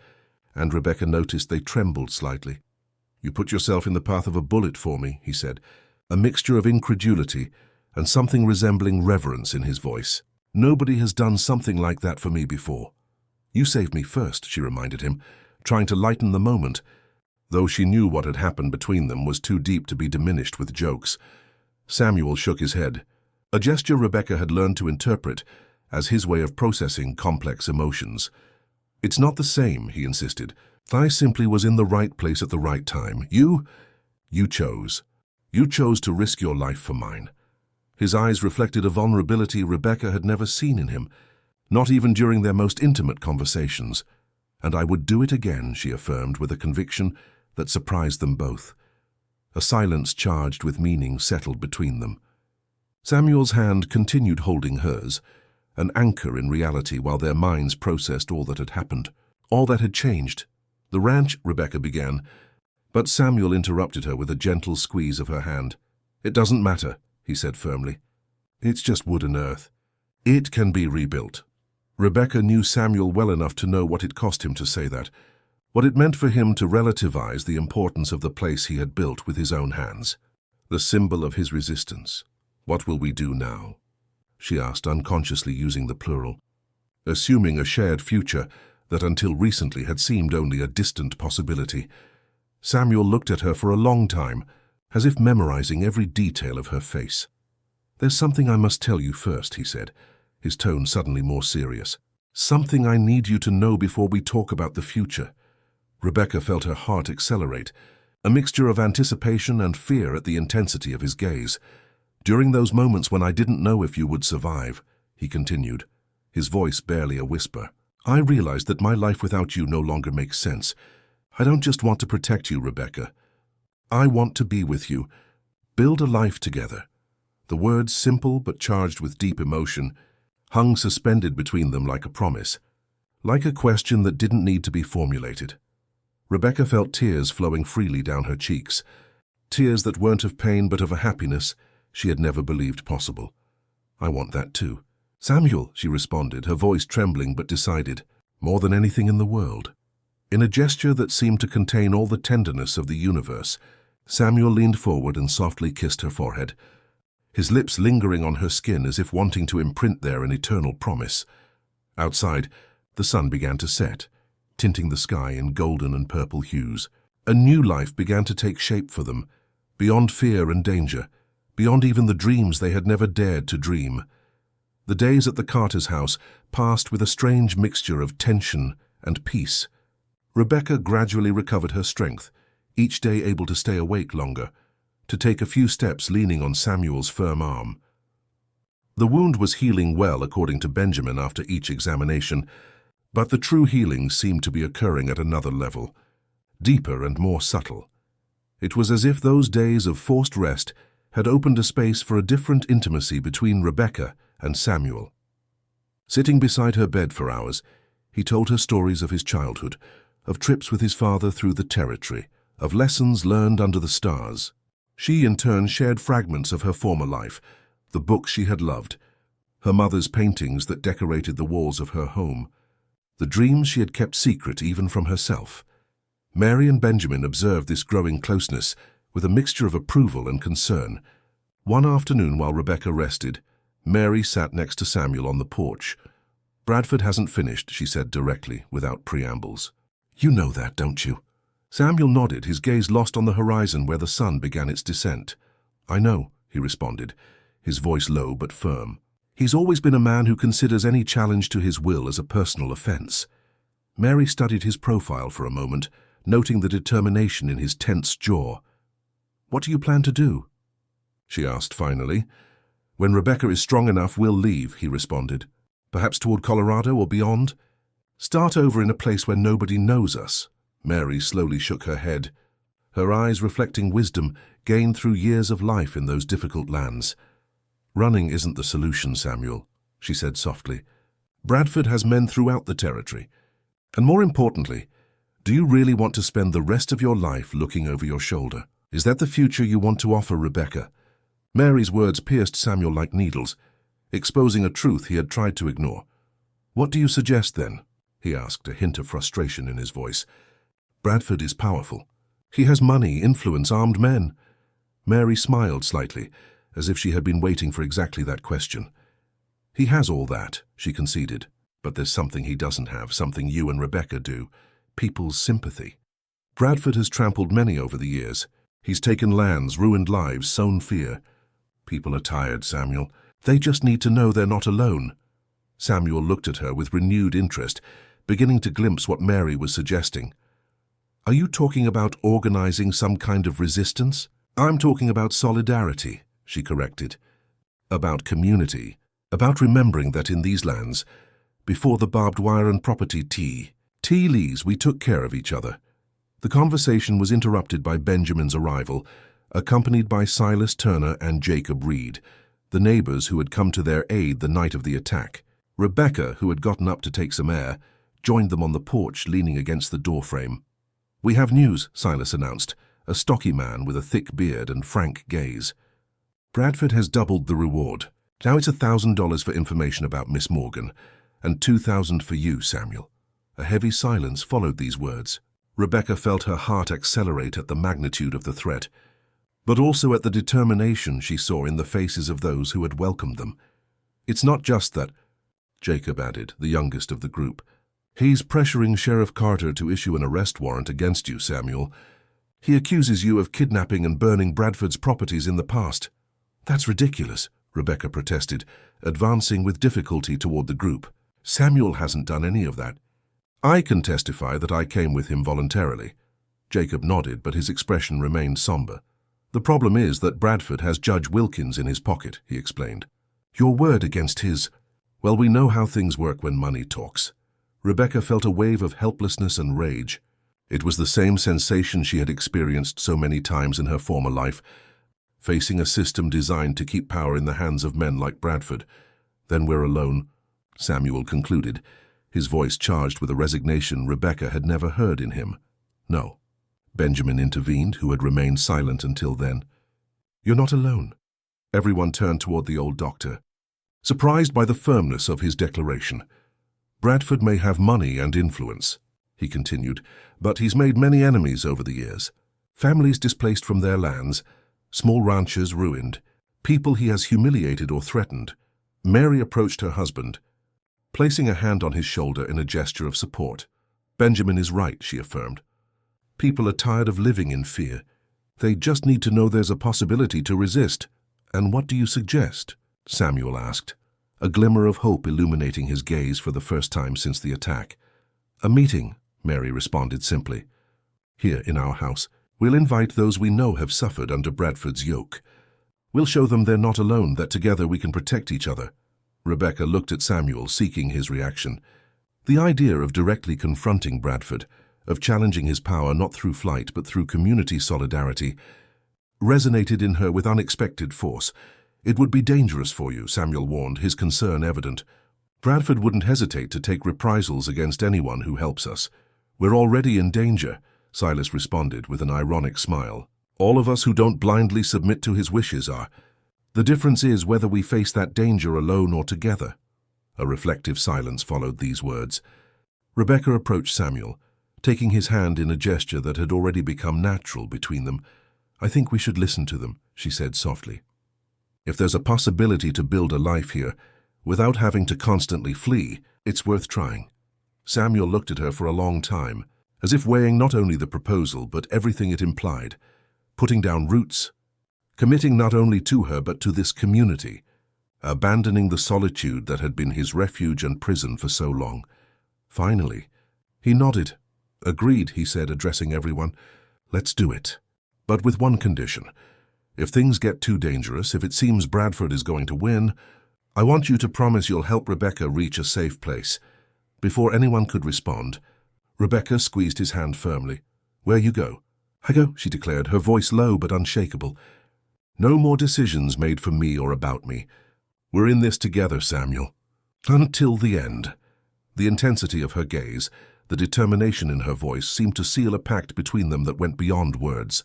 and Rebecca noticed they trembled slightly. You put yourself in the path of a bullet for me, he said, a mixture of incredulity and something resembling reverence in his voice. Nobody has done something like that for me before. You saved me first, she reminded him, trying to lighten the moment, though she knew what had happened between them was too deep to be diminished with jokes. Samuel shook his head, a gesture Rebecca had learned to interpret as his way of processing complex emotions. It's not the same, he insisted. I simply was in the right place at the right time. You chose. You chose to risk your life for mine. His eyes reflected a vulnerability Rebecca had never seen in him, not even during their most intimate conversations. And I would do it again, she affirmed with a conviction that surprised them both. A silence charged with meaning settled between them. Samuel's hand continued holding hers, an anchor in reality while their minds processed all that had happened, all that had changed. The ranch, Rebecca began, but Samuel interrupted her with a gentle squeeze of her hand. It doesn't matter, he said firmly. It's just wood and earth. It can be rebuilt. Rebecca knew Samuel well enough to know what it cost him to say that, what it meant for him to relativize the importance of the place he had built with his own hands, the symbol of his resistance. What will we do now? She asked, unconsciously using the plural, assuming a shared future that until recently had seemed only a distant possibility. Samuel looked at her for a long time, as if memorizing every detail of her face. There's something I must tell you first, he said, his tone suddenly more serious. Something I need you to know before we talk about the future. Rebecca felt her heart accelerate, a mixture of anticipation and fear at the intensity of his gaze. During those moments when I didn't know if you would survive, he continued, his voice barely a whisper, I realized that my life without you no longer makes sense. I don't just want to protect you, Rebecca. I want to be with you. Build a life together." The words, simple but charged with deep emotion, hung suspended between them like a promise, like a question that didn't need to be formulated. Rebecca felt tears flowing freely down her cheeks, tears that weren't of pain but of a happiness she had never believed possible. "I want that too." "Samuel," she responded, her voice trembling but decided, "more than anything in the world." In a gesture that seemed to contain all the tenderness of the universe, Samuel leaned forward and softly kissed her forehead, his lips lingering on her skin as if wanting to imprint there an eternal promise. Outside, the sun began to set, tinting the sky in golden and purple hues. A new life began to take shape for them, beyond fear and danger, beyond even the dreams they had never dared to dream. The days at the Carter's house passed with a strange mixture of tension and peace. Rebecca gradually recovered her strength, each day able to stay awake longer, to take a few steps leaning on Samuel's firm arm. The wound was healing well, according to Benjamin, after each examination, but the true healing seemed to be occurring at another level, deeper and more subtle. It was as if those days of forced rest had opened a space for a different intimacy between Rebecca and Samuel. Sitting beside her bed for hours, he told her stories of his childhood, of trips with his father through the territory, of lessons learned under the stars. She, in turn, shared fragments of her former life, the books she had loved, her mother's paintings that decorated the walls of her home, the dreams she had kept secret even from herself. Mary and Benjamin observed this growing closeness with a mixture of approval and concern. One afternoon, while Rebecca rested, Mary sat next to Samuel on the porch. "Bradford hasn't finished," she said directly, without preambles. "You know that, don't you?" Samuel nodded, his gaze lost on the horizon where the sun began its descent. "I know," he responded, his voice low but firm. "He's always been a man who considers any challenge to his will as a personal offense." Mary studied his profile for a moment, noting the determination in his tense jaw. "What do you plan to do?" she asked finally. "When Rebecca is strong enough, we'll leave," he responded. "Perhaps toward Colorado or beyond? Start over in a place where nobody knows us." Mary slowly shook her head, her eyes reflecting wisdom gained through years of life in those difficult lands. "Running isn't the solution, Samuel," she said softly. "Bradford has men throughout the territory. And more importantly, do you really want to spend the rest of your life looking over your shoulder? Is that the future you want to offer Rebecca?" Mary's words pierced Samuel like needles, exposing a truth he had tried to ignore. "What do you suggest, then?" he asked, a hint of frustration in his voice. "Bradford is powerful. He has money, influence, armed men." Mary smiled slightly, as if she had been waiting for exactly that question. "He has all that," she conceded, "but there's something he doesn't have, something you and Rebecca do: people's sympathy. Bradford has trampled many over the years. He's taken lands, ruined lives, sown fear. People are tired, Samuel. They just need to know they're not alone." Samuel looked at her with renewed interest, beginning to glimpse what Mary was suggesting. "Are you talking about organizing some kind of resistance?" "I'm talking about solidarity," she corrected. "About community. About remembering that in these lands, before the barbed wire and property tea leaves, we took care of each other." The conversation was interrupted by Benjamin's arrival, accompanied by Silas Turner and Jacob Reed, the neighbors who had come to their aid the night of the attack. Rebecca, who had gotten up to take some air, joined them on the porch, leaning against the doorframe. "We have news," Silas announced, a stocky man with a thick beard and frank gaze. "Bradford has doubled the reward. Now it's $1,000 for information about Miss Morgan, and $2,000 for you, Samuel." A heavy silence followed these words. Rebecca felt her heart accelerate at the magnitude of the threat, but also at the determination she saw in the faces of those who had welcomed them. "It's not just that," Jacob added, the youngest of the group. "He's pressuring Sheriff Carter to issue an arrest warrant against you, Samuel. He accuses you of kidnapping and burning Bradford's properties in the past." "That's ridiculous," Rebecca protested, advancing with difficulty toward the group. "Samuel hasn't done any of that." "I can testify that I came with him voluntarily." Jacob nodded, but his expression remained somber. "The problem is that Bradford has Judge Wilkins in his pocket," he explained. "Your word against his—" "Well, we know how things work when money talks." Rebecca felt a wave of helplessness and rage. It was the same sensation she had experienced so many times in her former life, facing a system designed to keep power in the hands of men like Bradford. "Then we're alone," Samuel concluded, his voice charged with a resignation Rebecca had never heard in him. "No," Benjamin intervened, who had remained silent until then. "You're not alone." Everyone turned toward the old doctor, surprised by the firmness of his declaration. "Bradford may have money and influence," he continued, "but he's made many enemies over the years. Families displaced from their lands, small ranches ruined, people he has humiliated or threatened." Mary approached her husband, placing a hand on his shoulder in a gesture of support. "Benjamin is right," she affirmed. "People are tired of living in fear. They just need to know there's a possibility to resist." "And what do you suggest?" Samuel asked, a glimmer of hope illuminating his gaze for the first time since the attack. "A meeting," Mary responded simply. "Here in our house. We'll invite those we know have suffered under Bradford's yoke. We'll show them they're not alone, that together we can protect each other." Rebecca looked at Samuel, seeking his reaction. The idea of directly confronting Bradford, of challenging his power not through flight but through community solidarity, resonated in her with unexpected force. "It would be dangerous for you," Samuel warned, his concern evident. "Bradford wouldn't hesitate to take reprisals against anyone who helps us." "We're already in danger," Silas responded with an ironic smile. "All of us who don't blindly submit to his wishes are. The difference is whether we face that danger alone or together." A reflective silence followed these words. Rebecca approached Samuel, taking his hand in a gesture that had already become natural between them. "I think we should listen to them," she said softly. "If there's a possibility to build a life here, without having to constantly flee, it's worth trying." Samuel looked at her for a long time, as if weighing not only the proposal but everything it implied, putting down roots, committing not only to her but to this community, abandoning the solitude that had been his refuge and prison for so long. Finally, he nodded. "Agreed," he said, addressing everyone. "Let's do it. But with one condition. If things get too dangerous, if it seems Bradford is going to win, I want you to promise you'll help Rebecca reach a safe place." Before anyone could respond, Rebecca squeezed his hand firmly. "Where you go?" "I go," she declared, her voice low but unshakable. "No more decisions made for me or about me. We're in this together, Samuel. Until the end." The intensity of her gaze, the determination in her voice, seemed to seal a pact between them that went beyond words.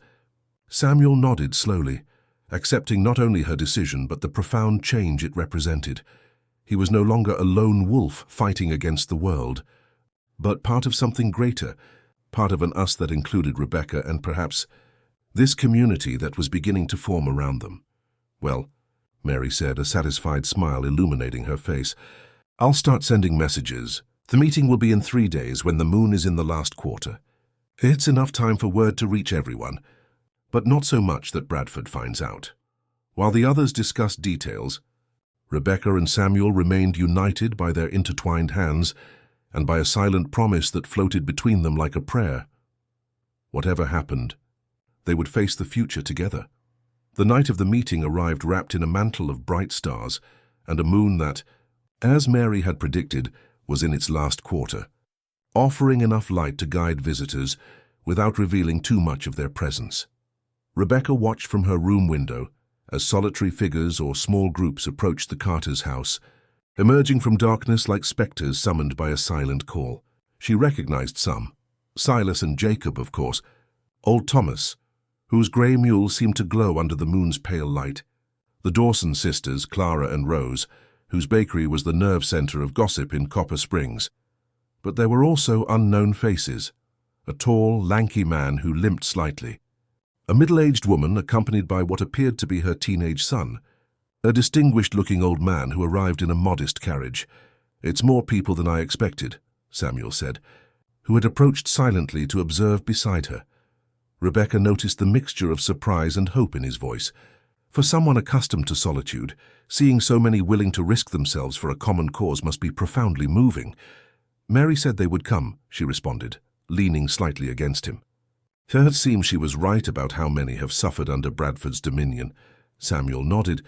Samuel nodded slowly, accepting not only her decision but the profound change it represented. He was no longer a lone wolf fighting against the world, but part of something greater, part of an us that included Rebecca and perhaps this community that was beginning to form around them. "Well," Mary said, a satisfied smile illuminating her face, "I'll start sending messages. The meeting will be in 3 days when the moon is in the last quarter. It's enough time for word to reach everyone, but not so much that Bradford finds out." While the others discussed details, Rebecca and Samuel remained united by their intertwined hands and by a silent promise that floated between them like a prayer. Whatever happened, they would face the future together. The night of the meeting arrived wrapped in a mantle of bright stars and a moon that, as Mary had predicted, was in its last quarter, offering enough light to guide visitors without revealing too much of their presence. Rebecca watched from her room window as solitary figures or small groups approached the Carter's house, emerging from darkness like specters summoned by a silent call. She recognized some. Silas and Jacob, of course. Old Thomas, whose grey mule seemed to glow under the moon's pale light. The Dawson sisters, Clara and Rose, whose bakery was the nerve center of gossip in Copper Springs. But there were also unknown faces. A tall, lanky man who limped slightly. A middle-aged woman accompanied by what appeared to be her teenage son. A distinguished-looking old man who arrived in a modest carriage. "It's more people than I expected," Samuel said, who had approached silently to observe beside her. Rebecca noticed the mixture of surprise and hope in his voice. For someone accustomed to solitude, seeing so many willing to risk themselves for a common cause must be profoundly moving. "Mary said they would come," she responded, leaning slightly against him. "It seems she was right about how many have suffered under Bradford's dominion." Samuel nodded,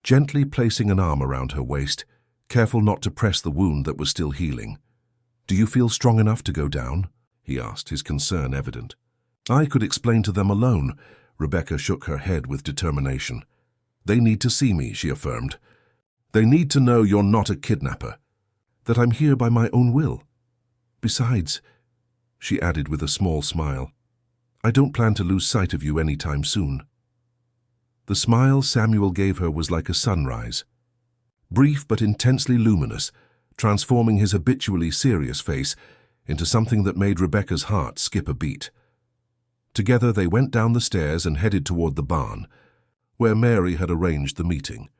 gently placing an arm around her waist, careful not to press the wound that was still healing. "Do you feel strong enough to go down?" he asked, his concern evident. I could explain to them alone. Rebecca shook her head with determination. They need to see me, she affirmed. They need to know you're not a kidnapper, that I'm here by my own will. Besides, she added with a small smile, I don't plan to lose sight of you any time soon. The smile Samuel gave her was like a sunrise, brief but intensely luminous, transforming his habitually serious face into something that made Rebecca's heart skip a beat. Together they went down the stairs and headed toward the barn, where Mary had arranged the meeting.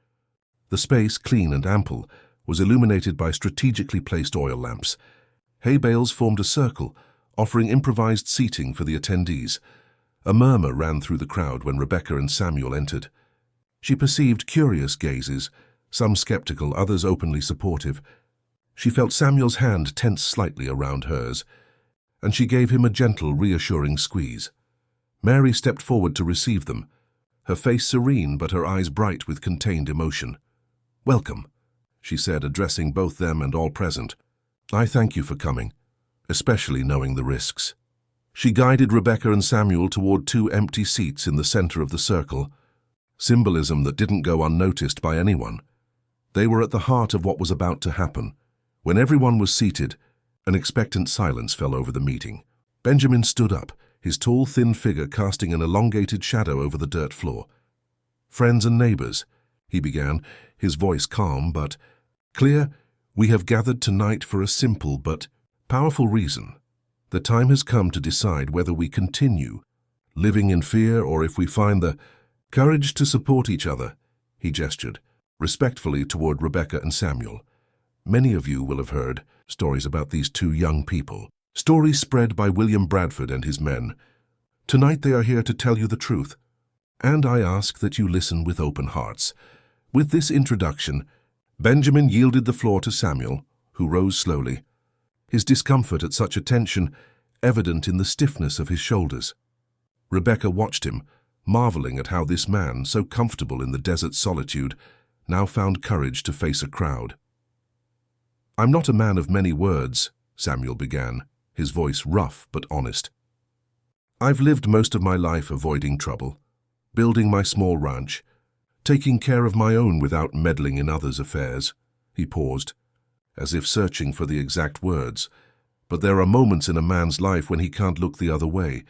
The space, clean and ample, was illuminated by strategically placed oil lamps. Hay bales formed a circle, offering improvised seating for the attendees. A murmur ran through the crowd when Rebecca and Samuel entered. She perceived curious gazes, some skeptical, others openly supportive. She felt Samuel's hand tense slightly around hers, and she gave him a gentle, reassuring squeeze. Mary stepped forward to receive them, her face serene but her eyes bright with contained emotion. Welcome, she said, addressing both them and all present. I thank you for coming, especially knowing the risks. She guided Rebecca and Samuel toward 2 empty seats in the center of the circle, symbolism that didn't go unnoticed by anyone. They were at the heart of what was about to happen. When everyone was seated, an expectant silence fell over the meeting. Benjamin stood up, his tall, thin figure casting an elongated shadow over the dirt floor. Friends and neighbors, he began, his voice calm but clear, we have gathered tonight for a simple but powerful reason. The time has come to decide whether we continue living in fear or if we find the courage to support each other, he gestured, respectfully toward Rebecca and Samuel. Many of you will have heard stories about these 2 young people, stories spread by William Bradford and his men. Tonight they are here to tell you the truth, and I ask that you listen with open hearts. With this introduction, Benjamin yielded the floor to Samuel, who rose slowly, his discomfort at such attention evident in the stiffness of his shoulders. Rebecca watched him, marveling at how this man, so comfortable in the desert solitude, now found courage to face a crowd. I'm not a man of many words, Samuel began, his voice rough but honest. I've lived most of my life avoiding trouble, building my small ranch, taking care of my own without meddling in others' affairs. He paused, as if searching for the exact words. But there are moments in a man's life when he can't look the other way.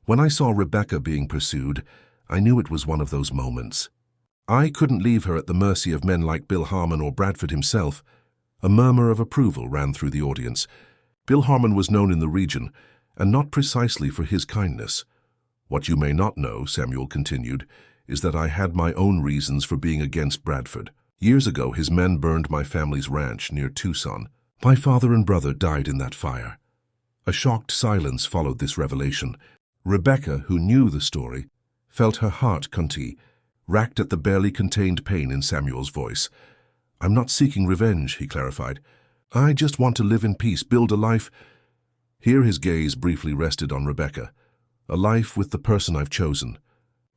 When I saw Rebecca being pursued, I knew it was one of those moments. I couldn't leave her at the mercy of men like Bill Harmon or Bradford himself. A murmur of approval ran through the audience. Bill Harmon was known in the region, and not precisely for his kindness. What you may not know, Samuel continued, is that I had my own reasons for being against Bradford. Years ago, his men burned my family's ranch near Tucson. My father and brother died in that fire. A shocked silence followed this revelation. Rebecca, who knew the story, felt her heart conti, racked at the barely contained pain in Samuel's voice. I'm not seeking revenge, he clarified. I just want to live in peace, build a life. Here his gaze briefly rested on Rebecca. A life with the person I've chosen.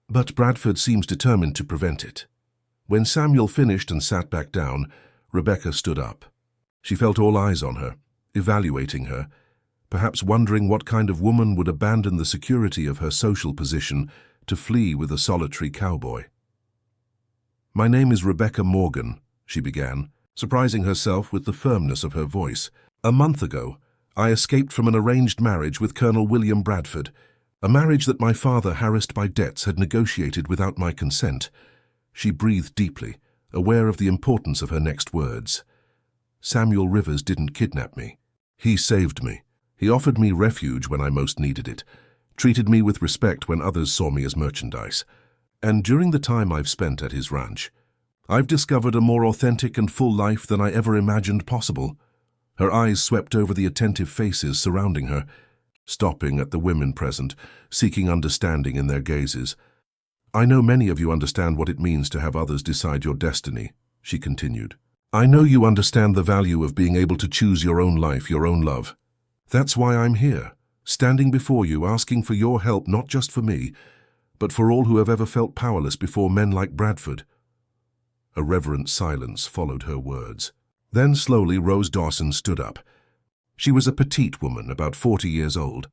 But Bradford seems determined to prevent it. When Samuel finished and sat back down, Rebecca stood up. She felt all eyes on her, evaluating her, perhaps wondering what kind of woman would abandon the security of her social position to flee with a solitary cowboy. My name is Rebecca Morgan, she began, surprising herself with the firmness of her voice. A month ago, I escaped from an arranged marriage with Colonel William Bradford, a marriage that my father, harassed by debts, had negotiated without my consent. She breathed deeply, aware of the importance of her next words. Samuel Rivers didn't kidnap me. He saved me. He offered me refuge when I most needed it, treated me with respect when others saw me as merchandise. And during the time I've spent at his ranch, I've discovered a more authentic and full life than I ever imagined possible. Her eyes swept over the attentive faces surrounding her, stopping at the women present, seeking understanding in their gazes. I know many of you understand what it means to have others decide your destiny, she continued. I know you understand the value of being able to choose your own life, your own love. That's why I'm here, standing before you, asking for your help, not just for me, but for all who have ever felt powerless before men like Bradford. A reverent silence followed her words. Then slowly Rose Dawson stood up. She was a petite woman, about 40 years old,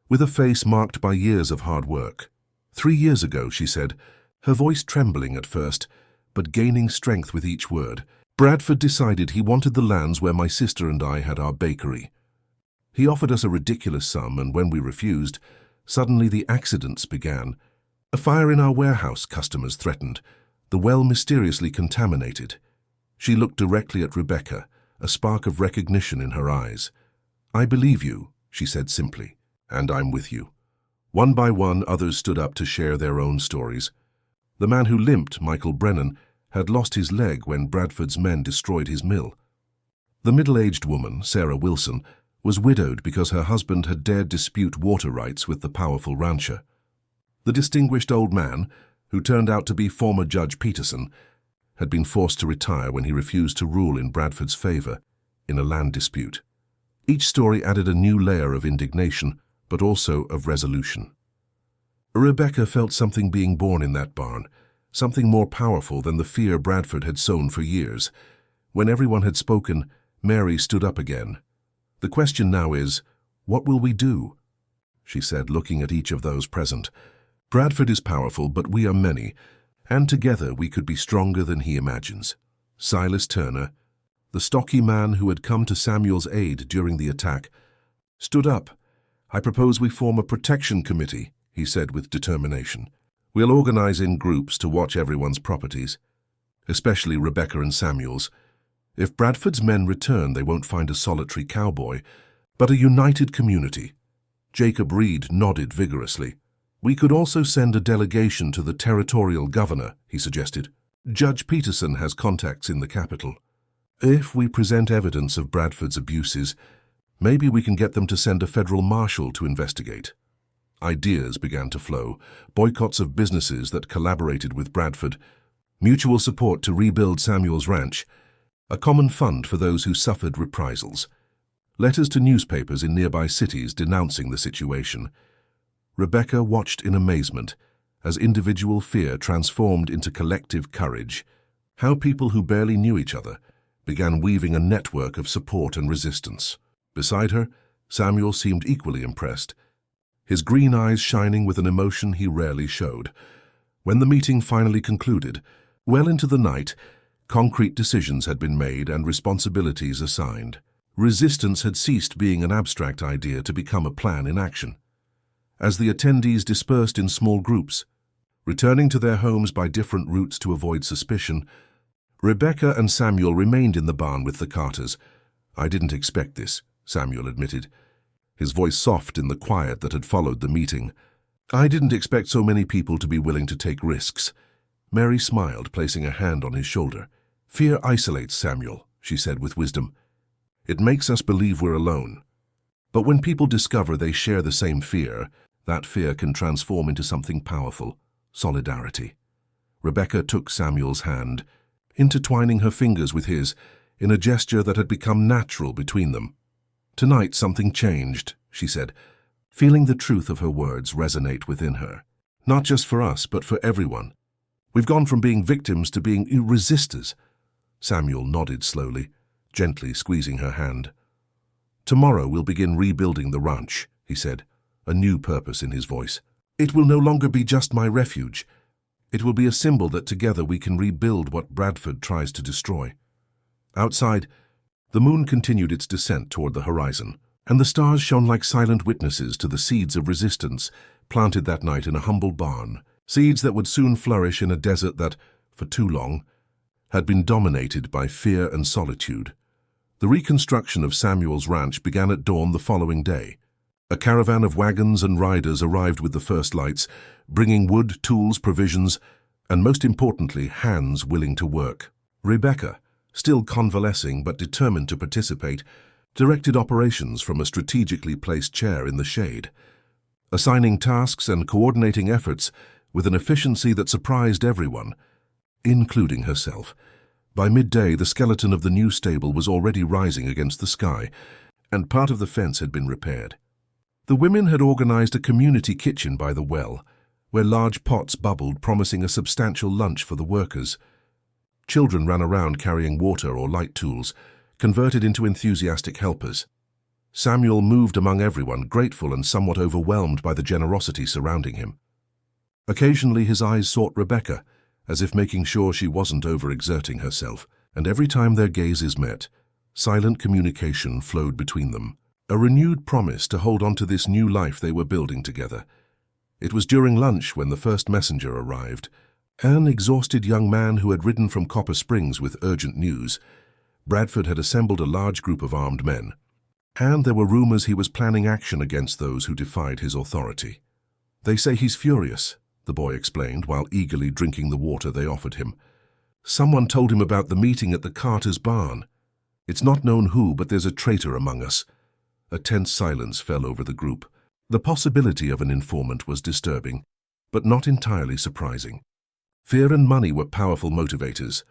with a face marked by years of hard work. 3 years ago, she said, her voice trembling at first, but gaining strength with each word, Bradford decided he wanted the lands where my sister and I had our bakery. He offered us a ridiculous sum, and when we refused, suddenly the accidents began. A fire in our warehouse, customers threatened. The well mysteriously contaminated. She looked directly at Rebecca, a spark of recognition in her eyes. "I believe you," she said simply, "and I'm with you." One by one, others stood up to share their own stories. The man who limped, Michael Brennan, had lost his leg when Bradford's men destroyed his mill. The middle-aged woman, Sarah Wilson, was widowed because her husband had dared dispute water rights with the powerful rancher. The distinguished old man, who turned out to be former Judge Peterson, had been forced to retire when he refused to rule in Bradford's favor in a land dispute. Each story added a new layer of indignation, but also of resolution. Rebecca felt something being born in that barn, something more powerful than the fear Bradford had sown for years. When everyone had spoken, Mary stood up again. "The question now is, what will we do?" she said, looking at each of those present. "Bradford is powerful, but we are many, and together we could be stronger than he imagines." Silas Turner, the stocky man who had come to Samuel's aid during the attack, stood up. "I propose we form a protection committee," he said with determination. "We'll organize in groups to watch everyone's properties, especially Rebecca and Samuel's. If Bradford's men return, they won't find a solitary cowboy, but a united community." Jacob Reed nodded vigorously. "We could also send a delegation to the territorial governor," he suggested. "Judge Peterson has contacts in the capital. If we present evidence of Bradford's abuses, maybe we can get them to send a federal marshal to investigate." Ideas began to flow, boycotts of businesses that collaborated with Bradford, mutual support to rebuild Samuel's ranch, a common fund for those who suffered reprisals, letters to newspapers in nearby cities denouncing the situation. Rebecca watched in amazement as individual fear transformed into collective courage, how people who barely knew each other began weaving a network of support and resistance. Beside her, Samuel seemed equally impressed, his green eyes shining with an emotion he rarely showed. When the meeting finally concluded, well into the night, concrete decisions had been made and responsibilities assigned. Resistance had ceased being an abstract idea to become a plan in action. As the attendees dispersed in small groups, returning to their homes by different routes to avoid suspicion, Rebecca and Samuel remained in the barn with the Carters. "I didn't expect this," Samuel admitted, his voice soft in the quiet that had followed the meeting. "I didn't expect so many people to be willing to take risks." Mary smiled, placing a hand on his shoulder. "Fear isolates, Samuel," she said with wisdom. "It makes us believe we're alone. But when people discover they share the same fear, that fear can transform into something powerful, solidarity." Rebecca took Samuel's hand, intertwining her fingers with his in a gesture that had become natural between them. "Tonight something changed," she said, feeling the truth of her words resonate within her. "Not just for us, but for everyone. We've gone from being victims to being resistors." Samuel nodded slowly, gently squeezing her hand. "Tomorrow we'll begin rebuilding the ranch," he said, a new purpose in his voice. "It will no longer be just my refuge. It will be a symbol that together we can rebuild what Bradford tries to destroy." Outside, the moon continued its descent toward the horizon, and the stars shone like silent witnesses to the seeds of resistance planted that night in a humble barn, seeds that would soon flourish in a desert that, for too long, had been dominated by fear and solitude. The reconstruction of Samuel's ranch began at dawn the following day. A caravan of wagons and riders arrived with the first lights, bringing wood, tools, provisions, and most importantly, hands willing to work. Rebecca, still convalescing but determined to participate, directed operations from a strategically placed chair in the shade, assigning tasks and coordinating efforts with an efficiency that surprised everyone, including herself. By midday, the skeleton of the new stable was already rising against the sky, and part of the fence had been repaired. The women had organized a community kitchen by the well, where large pots bubbled, promising a substantial lunch for the workers. Children ran around carrying water or light tools, converted into enthusiastic helpers. Samuel moved among everyone, grateful and somewhat overwhelmed by the generosity surrounding him. Occasionally his eyes sought Rebecca, as if making sure she wasn't overexerting herself, and every time their gazes met, silent communication flowed between them, a renewed promise to hold on to this new life they were building together. It was during lunch when the first messenger arrived, an exhausted young man who had ridden from Copper Springs with urgent news. Bradford had assembled a large group of armed men, and there were rumors he was planning action against those who defied his authority. "They say he's furious," the boy explained while eagerly drinking the water they offered him. "Someone told him about the meeting at the Carter's barn. It's not known who, but there's a traitor among us." A tense silence fell over the group. The possibility of an informant was disturbing, but not entirely surprising. Fear and money were powerful motivators.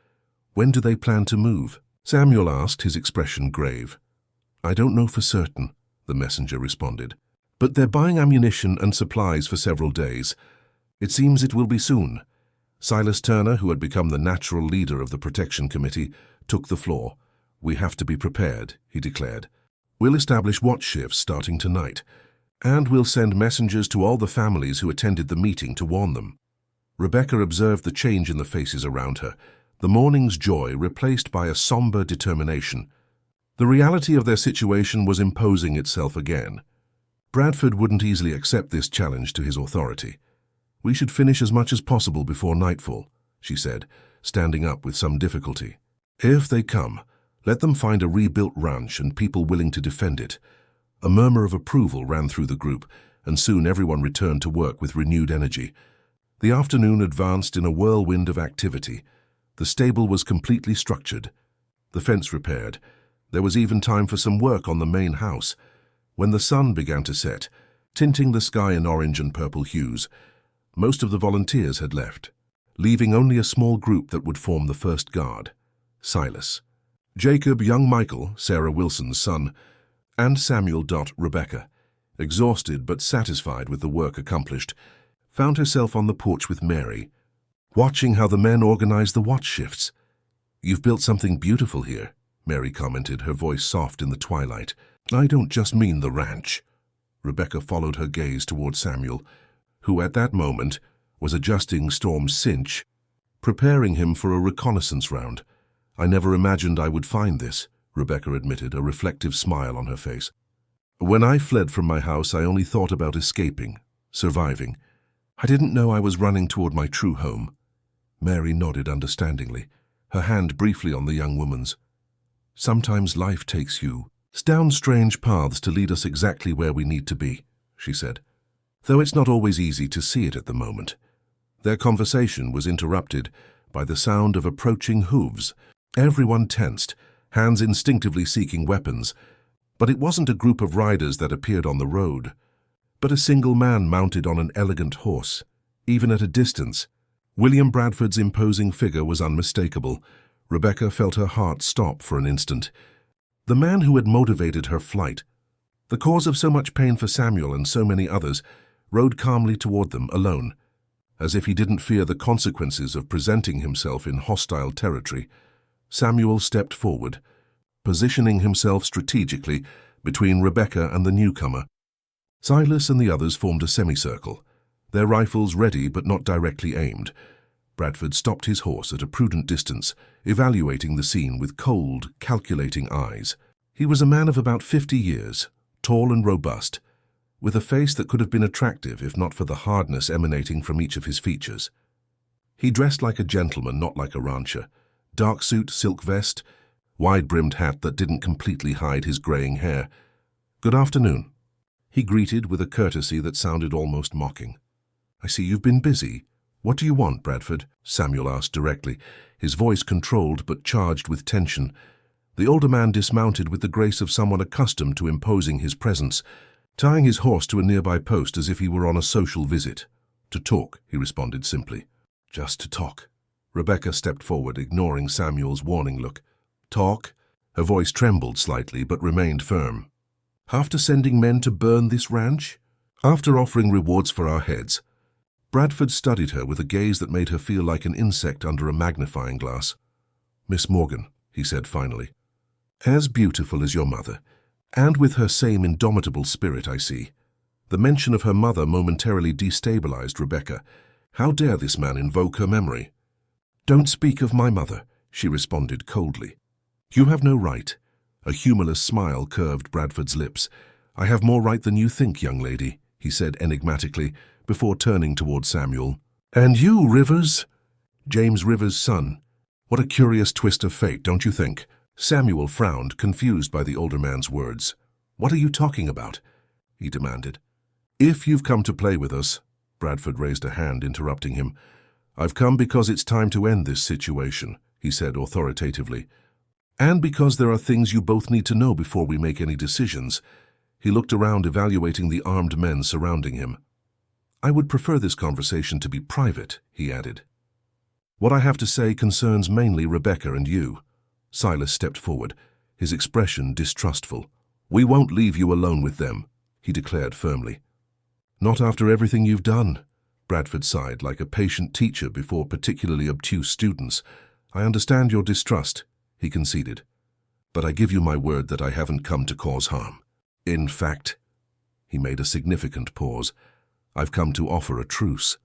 "When do they plan to move?" Samuel asked, his expression grave. "I don't know for certain," the messenger responded. "But they're buying ammunition and supplies for several days. It seems it will be soon." Silas Turner, who had become the natural leader of the Protection Committee, took the floor. "We have to be prepared," he declared. "We'll establish watch shifts starting tonight, and we'll send messengers to all the families who attended the meeting to warn them." Rebecca observed the change in the faces around her, the morning's joy replaced by a somber determination. The reality of their situation was imposing itself again. Bradford wouldn't easily accept this challenge to his authority. "We should finish as much as possible before nightfall," she said, standing up with some difficulty. "If they come, let them find a rebuilt ranch and people willing to defend it." A murmur of approval ran through the group, and soon everyone returned to work with renewed energy. The afternoon advanced in a whirlwind of activity. The stable was completely structured, the fence repaired. There was even time for some work on the main house. When the sun began to set, tinting the sky in orange and purple hues, most of the volunteers had left, leaving only a small group that would form the first guard. Silas, Jacob, young Michael, Sarah Wilson's son, and Samuel. Rebecca, exhausted but satisfied with the work accomplished, found herself on the porch with Mary, watching how the men organized the watch shifts. "You've built something beautiful here," Mary commented, her voice soft in the twilight. "I don't just mean the ranch." Rebecca followed her gaze toward Samuel, who at that moment was adjusting Storm's cinch, preparing him for a reconnaissance round. "I never imagined I would find this," Rebecca admitted, a reflective smile on her face. "When I fled from my house, I only thought about escaping, surviving. I didn't know I was running toward my true home." Mary nodded understandingly, her hand briefly on the young woman's. "Sometimes life takes you down strange paths to lead us exactly where we need to be," she said, "though it's not always easy to see it at the moment." Their conversation was interrupted by the sound of approaching hooves. Everyone tensed, hands instinctively seeking weapons. But it wasn't a group of riders that appeared on the road, but a single man mounted on an elegant horse. Even at a distance, William Bradford's imposing figure was unmistakable. Rebecca felt her heart stop for an instant. The man who had motivated her flight, the cause of so much pain for Samuel and so many others, rode calmly toward them, alone, as if he didn't fear the consequences of presenting himself in hostile territory. Samuel stepped forward, positioning himself strategically between Rebecca and the newcomer. Silas and the others formed a semicircle, their rifles ready but not directly aimed. Bradford stopped his horse at a prudent distance, evaluating the scene with cold, calculating eyes. He was a man of about 50 years, tall and robust, with a face that could have been attractive if not for the hardness emanating from each of his features. He dressed like a gentleman, not like a rancher. Dark suit, silk vest, wide-brimmed hat that didn't completely hide his graying hair. "Good afternoon," he greeted with a courtesy that sounded almost mocking. "I see you've been busy. What do you want, Bradford?" Samuel asked directly, his voice controlled but charged with tension. The older man dismounted with the grace of someone accustomed to imposing his presence, tying his horse to a nearby post as if he were on a social visit. "To talk," he responded simply. "Just to talk." Rebecca stepped forward, ignoring Samuel's warning look. "Talk?" Her voice trembled slightly but remained firm. "After sending men to burn this ranch? After offering rewards for our heads?" Bradford studied her with a gaze that made her feel like an insect under a magnifying glass. "Miss Morgan," he said finally, "as beautiful as your mother, And with her same indomitable spirit, I see. The mention of her mother momentarily destabilized Rebecca. How dare this man invoke her memory? "Don't speak of my mother," she responded coldly. "You have no right." A humorless smile curved Bradford's lips. "I have more right than you think, young lady," he said enigmatically, before turning toward Samuel. "And you, Rivers?" "James Rivers' son. What a curious twist of fate, don't you think?" Samuel frowned, confused by the older man's words. "What are you talking about?" he demanded. "If you've come to play with us," Bradford raised a hand, interrupting him. "I've come because it's time to end this situation," he said authoritatively. "And because there are things you both need to know before we make any decisions." He looked around, evaluating the armed men surrounding him. "I would prefer this conversation to be private," he added. "What I have to say concerns mainly Rebecca and you." Silas stepped forward, his expression distrustful. "We won't leave you alone with them," he declared firmly. "Not after everything you've done," Bradford sighed, like a patient teacher before particularly obtuse students. "I understand your distrust," he conceded. "But I give you my word that I haven't come to cause harm. In fact," he made a significant pause, "I've come to offer a truce."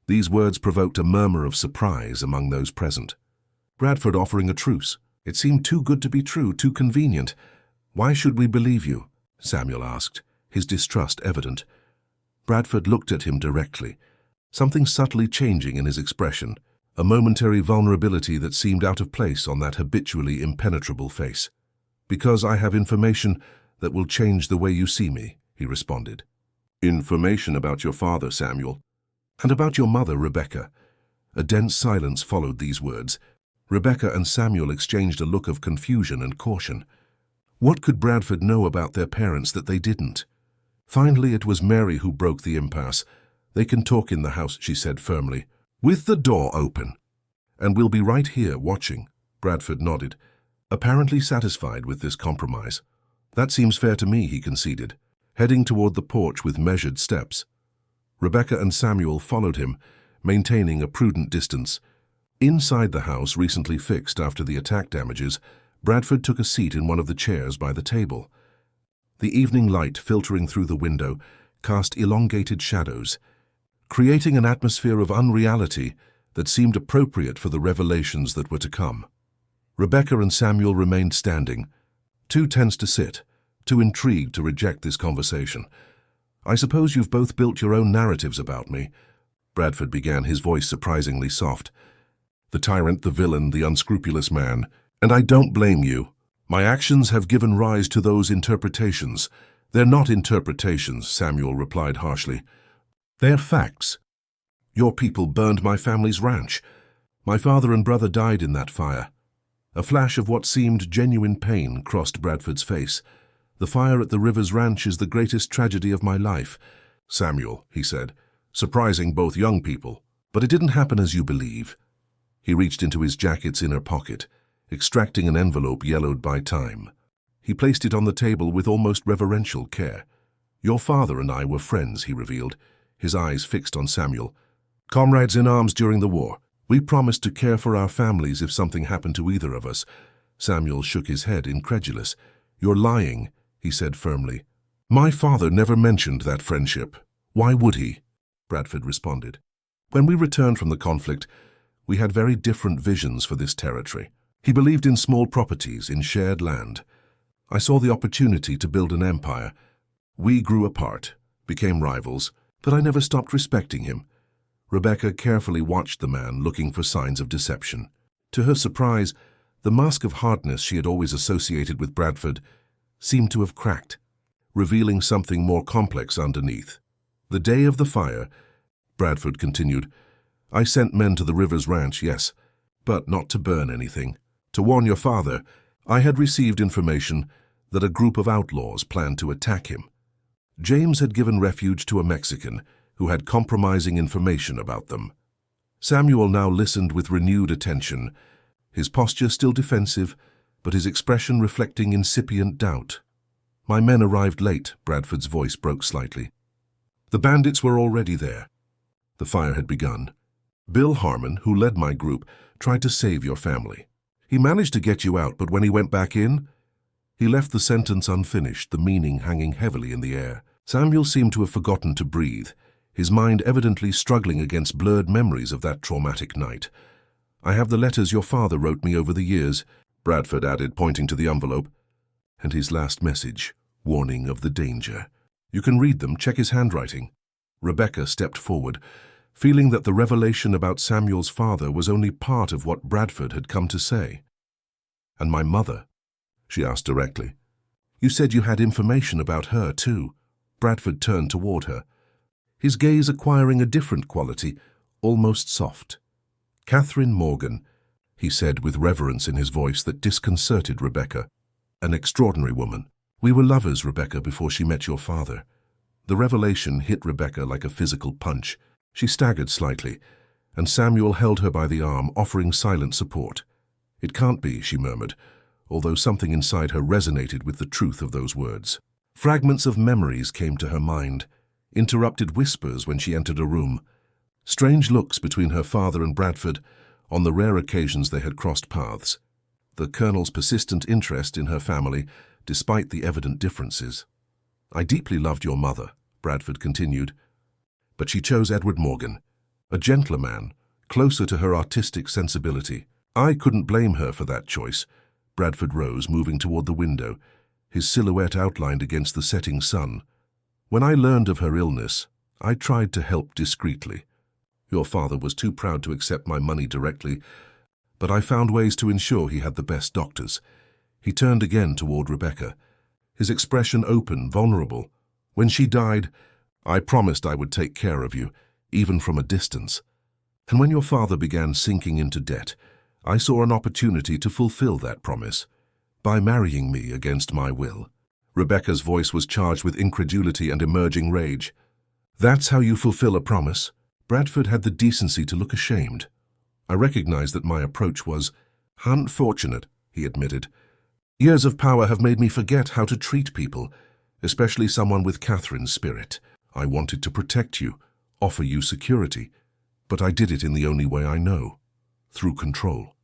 These words provoked a murmur of surprise among those present. Bradford offering a truce. It seemed too good to be true, too convenient. "Why should we believe you?" Samuel asked, his distrust evident. Bradford looked at him directly, something subtly changing in his expression, a momentary vulnerability that seemed out of place on that habitually impenetrable face. "Because I have information that will change the way you see me," he responded. "Information about your father, Samuel, and about your mother, Rebecca." A dense silence followed these words. Rebecca and Samuel exchanged a look of confusion and caution. What could Bradford know about their parents that they didn't? Finally, it was Mary who broke the impasse. "They can talk in the house," she said firmly, "with the door open. And we'll be right here watching." Bradford nodded, apparently satisfied with this compromise. "That seems fair to me," he conceded, heading toward the porch with measured steps. Rebecca and Samuel followed him, maintaining a prudent distance. Inside the house, recently fixed after the attack damages, Bradford took a seat in one of the chairs by the table. The evening light filtering through the window cast elongated shadows, creating an atmosphere of unreality that seemed appropriate for the revelations that were to come. Rebecca and Samuel remained standing, too tense to sit, too intrigued to reject this conversation. "I suppose you've both built your own narratives about me," Bradford began, his voice surprisingly soft. "The tyrant, the villain, the unscrupulous man. And I don't blame you. My actions have given rise to those interpretations." "They're not interpretations," Samuel replied harshly. "They're facts. Your people burned my family's ranch. My father and brother died in that fire." A flash of what seemed genuine pain crossed Bradford's face. "The fire at the Rivers Ranch is the greatest tragedy of my life, Samuel," he said, surprising both young people. "But it didn't happen as you believe." He reached into his jacket's inner pocket, extracting an envelope yellowed by time. He placed it on the table with almost reverential care. "Your father and I were friends," he revealed, his eyes fixed on Samuel. "Comrades in arms during the war. We promised to care for our families if something happened to either of us." Samuel shook his head, incredulous. "You're lying," he said firmly. "My father never mentioned that friendship. Why would he?" Bradford responded. "When we returned from the conflict, we had very different visions for this territory. He believed in small properties, in shared land. I saw the opportunity to build an empire. We grew apart, became rivals, but I never stopped respecting him." Rebecca carefully watched the man, looking for signs of deception. To her surprise, the mask of hardness she had always associated with Bradford seemed to have cracked, revealing something more complex underneath. "The day of the fire," Bradford continued, "I sent men to the Rivers Ranch, yes, but not to burn anything. To warn your father, I had received information that a group of outlaws planned to attack him. James had given refuge to a Mexican who had compromising information about them." Samuel now listened with renewed attention, his posture still defensive, but his expression reflecting incipient doubt. "My men arrived late," Bradford's voice broke slightly. "The bandits were already there. The fire had begun. Bill Harmon, who led my group, tried to save your family. He managed to get you out, but when he went back in, He left the sentence unfinished, the meaning hanging heavily in the air. Samuel seemed to have forgotten to breathe, his mind evidently struggling against blurred memories of that traumatic night. "I have the letters your father wrote me over the years," Bradford added, pointing to the envelope. "And his last message, warning of the danger. You can read them, check his handwriting." Rebecca stepped forward, feeling that the revelation about Samuel's father was only part of what Bradford had come to say. "And my mother?" she asked directly. "You said you had information about her, too." Bradford turned toward her, his gaze acquiring a different quality, almost soft. "Catherine Morgan," he said with reverence in his voice that disconcerted Rebecca. "An extraordinary woman. We were lovers, Rebecca, before she met your father." The revelation hit Rebecca like a physical punch. She staggered slightly, and Samuel held her by the arm, offering silent support. "It can't be," she murmured, although something inside her resonated with the truth of those words. Fragments of memories came to her mind, interrupted whispers when she entered a room, strange looks between her father and Bradford on the rare occasions they had crossed paths, the Colonel's persistent interest in her family despite the evident differences. "I deeply loved your mother," Bradford continued, "but she chose Edward Morgan, a gentler man, closer to her artistic sensibility. I couldn't blame her for that choice." Bradford rose, moving toward the window, his silhouette outlined against the setting sun. "When I learned of her illness, I tried to help discreetly. Your father was too proud to accept my money directly, but I found ways to ensure he had the best doctors." He turned again toward Rebecca, his expression open, vulnerable. "When she died, I promised I would take care of you, even from a distance. And when your father began sinking into debt, I saw an opportunity to fulfill that promise by marrying me against my will." Rebecca's voice was charged with incredulity and emerging rage. "That's how you fulfill a promise?" Bradford had the decency to look ashamed. "I recognized that my approach was unfortunate," he admitted. "Years of power have made me forget how to treat people, especially someone with Catherine's spirit. I wanted to protect you, offer you security, but I did it in the only way I know, through control."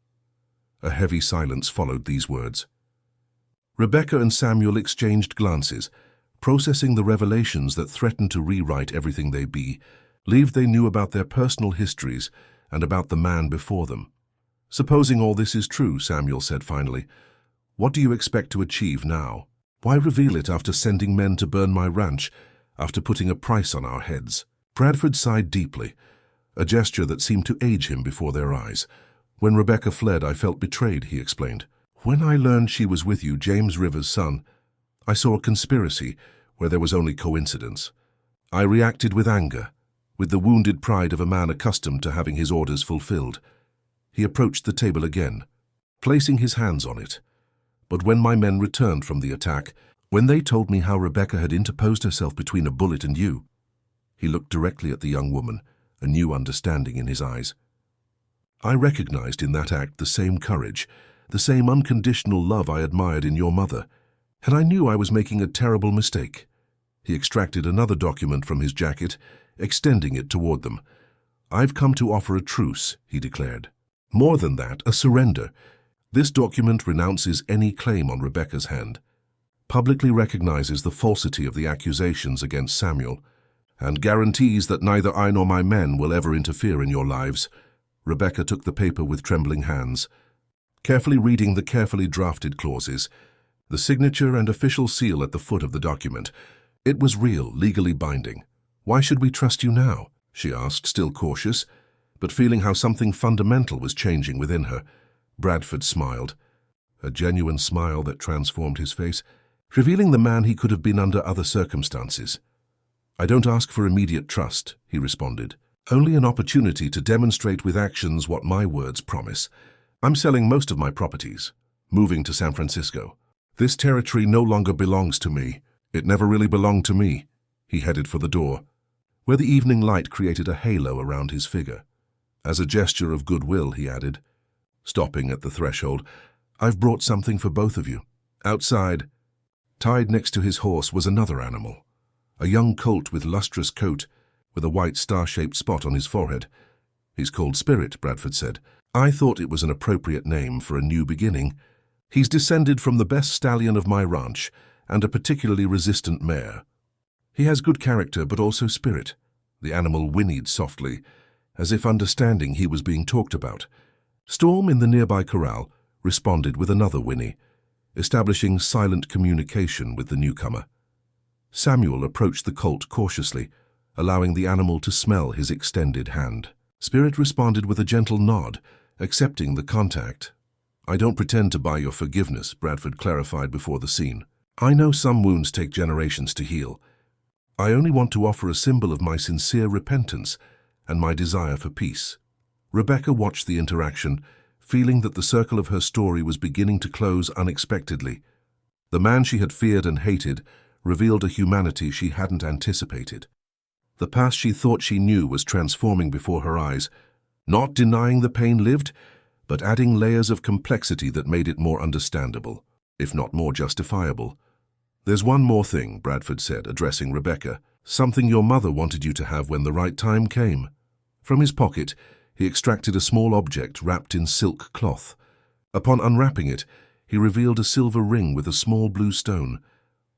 A heavy silence followed these words. Rebecca and Samuel exchanged glances, processing the revelations that threatened to rewrite everything they believed they knew about their personal histories and about the man before them. "Supposing all this is true," Samuel said finally, "what do you expect to achieve now? Why reveal it after sending men to burn my ranch, after putting a price on our heads?" Bradford sighed deeply, a gesture that seemed to age him before their eyes. "When Rebecca fled, I felt betrayed," he explained. "When I learned she was with you, James Rivers' son, I saw a conspiracy where there was only coincidence. I reacted with anger, with the wounded pride of a man accustomed to having his orders fulfilled." He approached the table again, placing his hands on it. "But when my men returned from the attack, when they told me how Rebecca had interposed herself between a bullet and you," he looked directly at the young woman, a new understanding in his eyes. "I recognized in that act the same courage, the same unconditional love I admired in your mother, and I knew I was making a terrible mistake." He extracted another document from his jacket, extending it toward them. "I've come to offer a truce," he declared. "More than that, a surrender. This document renounces any claim on Rebecca's hand, publicly recognizes the falsity of the accusations against Samuel, and guarantees that neither I nor my men will ever interfere in your lives." Rebecca took the paper with trembling hands, carefully reading the carefully drafted clauses, the signature and official seal at the foot of the document. It was real, legally binding. "Why should we trust you now?" she asked, still cautious, but feeling how something fundamental was changing within her. Bradford smiled, a genuine smile that transformed his face, revealing the man he could have been under other circumstances. "I don't ask for immediate trust," he responded. "Only an opportunity to demonstrate with actions what my words promise. I'm selling most of my properties, moving to San Francisco. This territory no longer belongs to me. It never really belonged to me." He headed for the door, where the evening light created a halo around his figure. As a gesture of goodwill, he added, stopping at the threshold, "I've brought something for both of you." Outside, tied next to his horse, was another animal, a young colt with lustrous coat, with a white star-shaped spot on his forehead. "He's called Spirit," Bradford said. "I thought it was an appropriate name for a new beginning. He's descended from the best stallion of my ranch and a particularly resistant mare. He has good character but also spirit." The animal whinnied softly, as if understanding he was being talked about. Storm, in the nearby corral, responded with another whinny, establishing silent communication with the newcomer. Samuel approached the colt cautiously, allowing the animal to smell his extended hand. Spirit responded with a gentle nod, accepting the contact. "I don't pretend to buy your forgiveness," Bradford clarified before the scene. "I know some wounds take generations to heal. I only want to offer a symbol of my sincere repentance and my desire for peace." Rebecca watched the interaction, feeling that the circle of her story was beginning to close unexpectedly. The man she had feared and hated revealed a humanity she hadn't anticipated. The past she thought she knew was transforming before her eyes, not denying the pain lived, but adding layers of complexity that made it more understandable, if not more justifiable. "There's one more thing," Bradford said, addressing Rebecca. "Something your mother wanted you to have when the right time came." From his pocket, he extracted a small object wrapped in silk cloth. Upon unwrapping it, he revealed a silver ring with a small blue stone.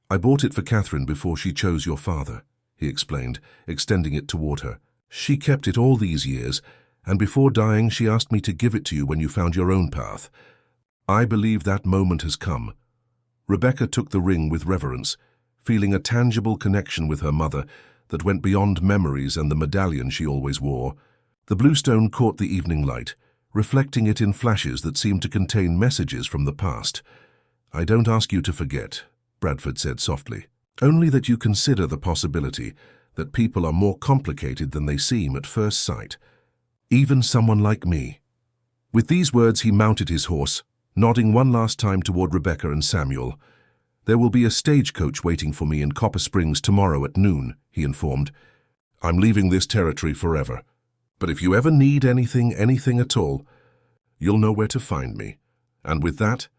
"I bought it for Catherine before she chose your father," he explained, extending it toward her. "She kept it all these years, and before dying she asked me to give it to you when you found your own path. I believe that moment has come." Rebecca took the ring with reverence, feeling a tangible connection with her mother that went beyond memories and the medallion she always wore. The blue stone caught the evening light, reflecting it in flashes that seemed to contain messages from the past. "I don't ask you to forget," Bradford said softly, "only that you consider the possibility that people are more complicated than they seem at first sight. Even someone like me." With these words he mounted his horse, nodding one last time toward Rebecca and Samuel. "There will be a stagecoach waiting for me in Copper Springs tomorrow at noon," he informed. "I'm leaving this territory forever. But if you ever need anything at all, you'll know where to find me." And with that,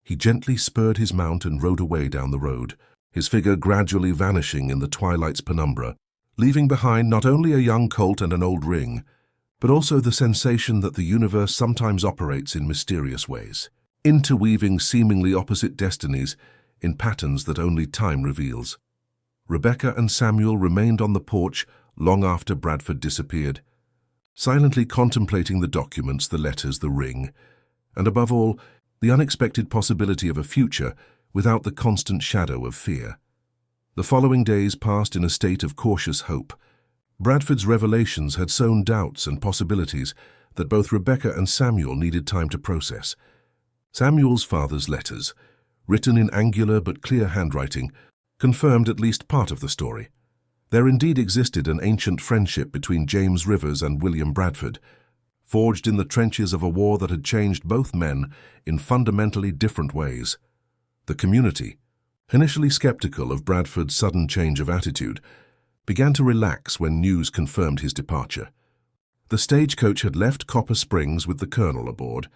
he gently spurred his mount and rode away down the road, his figure gradually vanishing in the twilight's penumbra, leaving behind not only a young colt and an old ring, but also the sensation that the universe sometimes operates in mysterious ways, interweaving seemingly opposite destinies in patterns that only time reveals. Rebecca and Samuel remained on the porch long after Bradford disappeared, silently contemplating the documents, the letters, the ring, and above all, the unexpected possibility of a future without the constant shadow of fear. The following days passed in a state of cautious hope. Bradford's revelations had sown doubts and possibilities that both Rebecca and Samuel needed time to process. Samuel's father's letters, written in angular but clear handwriting, confirmed at least part of the story. There indeed existed an ancient friendship between James Rivers and William Bradford, forged in the trenches of a war that had changed both men in fundamentally different ways. The community, initially skeptical of Bradford's sudden change of attitude, began to relax when news confirmed his departure. The stagecoach had left Copper Springs with the colonel aboard,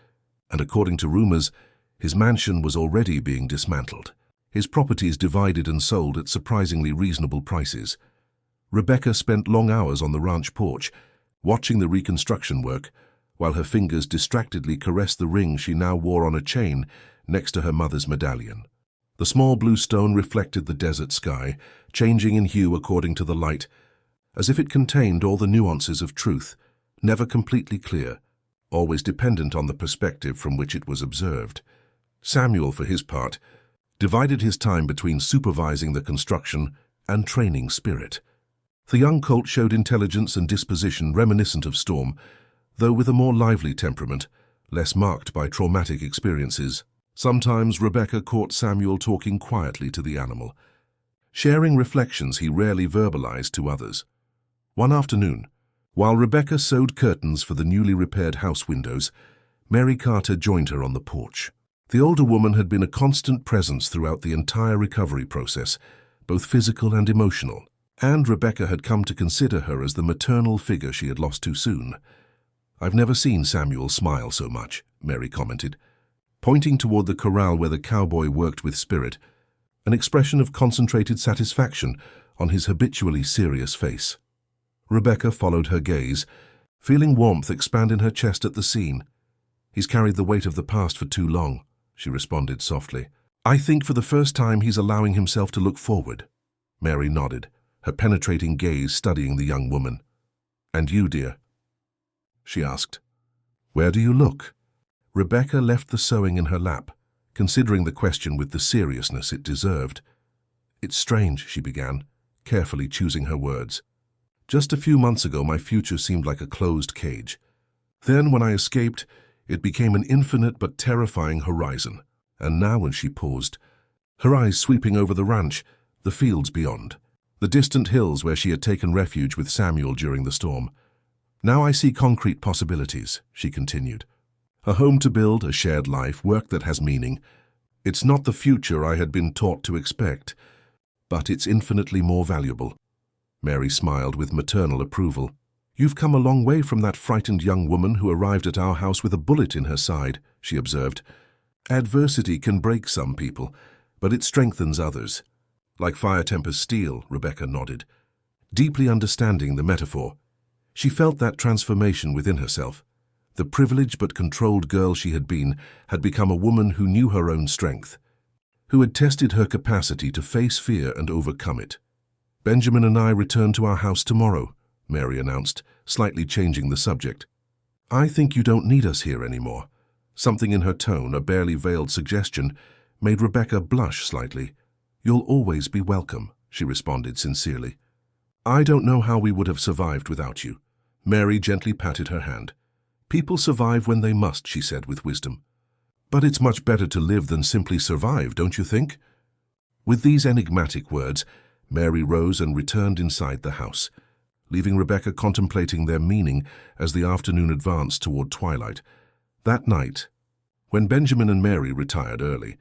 and according to rumors, his mansion was already being dismantled, his properties divided and sold at surprisingly reasonable prices. Rebecca spent long hours on the ranch porch, watching the reconstruction work, while her fingers distractedly caressed the ring she now wore on a chain next to her mother's medallion. The small blue stone reflected the desert sky, changing in hue according to the light, as if it contained all the nuances of truth, never completely clear, always dependent on the perspective from which it was observed. Samuel, for his part, divided his time between supervising the construction and training Spirit. The young colt showed intelligence and disposition reminiscent of Storm, though with a more lively temperament, less marked by traumatic experiences. Sometimes Rebecca caught Samuel talking quietly to the animal, sharing reflections he rarely verbalized to others. One afternoon, while Rebecca sewed curtains for the newly repaired house windows, Mary Carter joined her on the porch. The older woman had been a constant presence throughout the entire recovery process, both physical and emotional, and Rebecca had come to consider her as the maternal figure she had lost too soon. "I've never seen Samuel smile so much," Mary commented, pointing toward the corral where the cowboy worked with Spirit, an expression of concentrated satisfaction on his habitually serious face. Rebecca followed her gaze, feeling warmth expand in her chest at the scene. "He's carried the weight of the past for too long," she responded softly. I think for the first time he's allowing himself to look forward. Mary nodded, her penetrating gaze studying the young woman. And you, dear? She asked. Where do you look? Rebecca left the sewing in her lap, considering the question with the seriousness it deserved. It's strange, she began, carefully choosing her words. Just a few months ago, my future seemed like a closed cage. Then, when I escaped, it became an infinite but terrifying horizon. And now, when she paused, her eyes sweeping over the ranch, the fields beyond, the distant hills where she had taken refuge with Samuel during the storm. Now I see concrete possibilities, she continued. A home to build, a shared life, work that has meaning. It's not the future I had been taught to expect, but it's infinitely more valuable. Mary smiled with maternal approval. You've come a long way from that frightened young woman who arrived at our house with a bullet in her side, she observed. Adversity can break some people, but it strengthens others. Like fire tempers steel, Rebecca nodded, deeply understanding the metaphor. She felt that transformation within herself. The privileged but controlled girl she had been had become a woman who knew her own strength, who had tested her capacity to face fear and overcome it. Benjamin and I return to our house tomorrow, Mary announced, slightly changing the subject. I think you don't need us here anymore. Something in her tone, a barely veiled suggestion, made Rebecca blush slightly. You'll always be welcome, she responded sincerely. I don't know how we would have survived without you. Mary gently patted her hand. People survive when they must, she said with wisdom. But it's much better to live than simply survive, don't you think? With these enigmatic words, Mary rose and returned inside the house, leaving Rebecca contemplating their meaning as the afternoon advanced toward twilight. That night, when Benjamin and Mary retired early,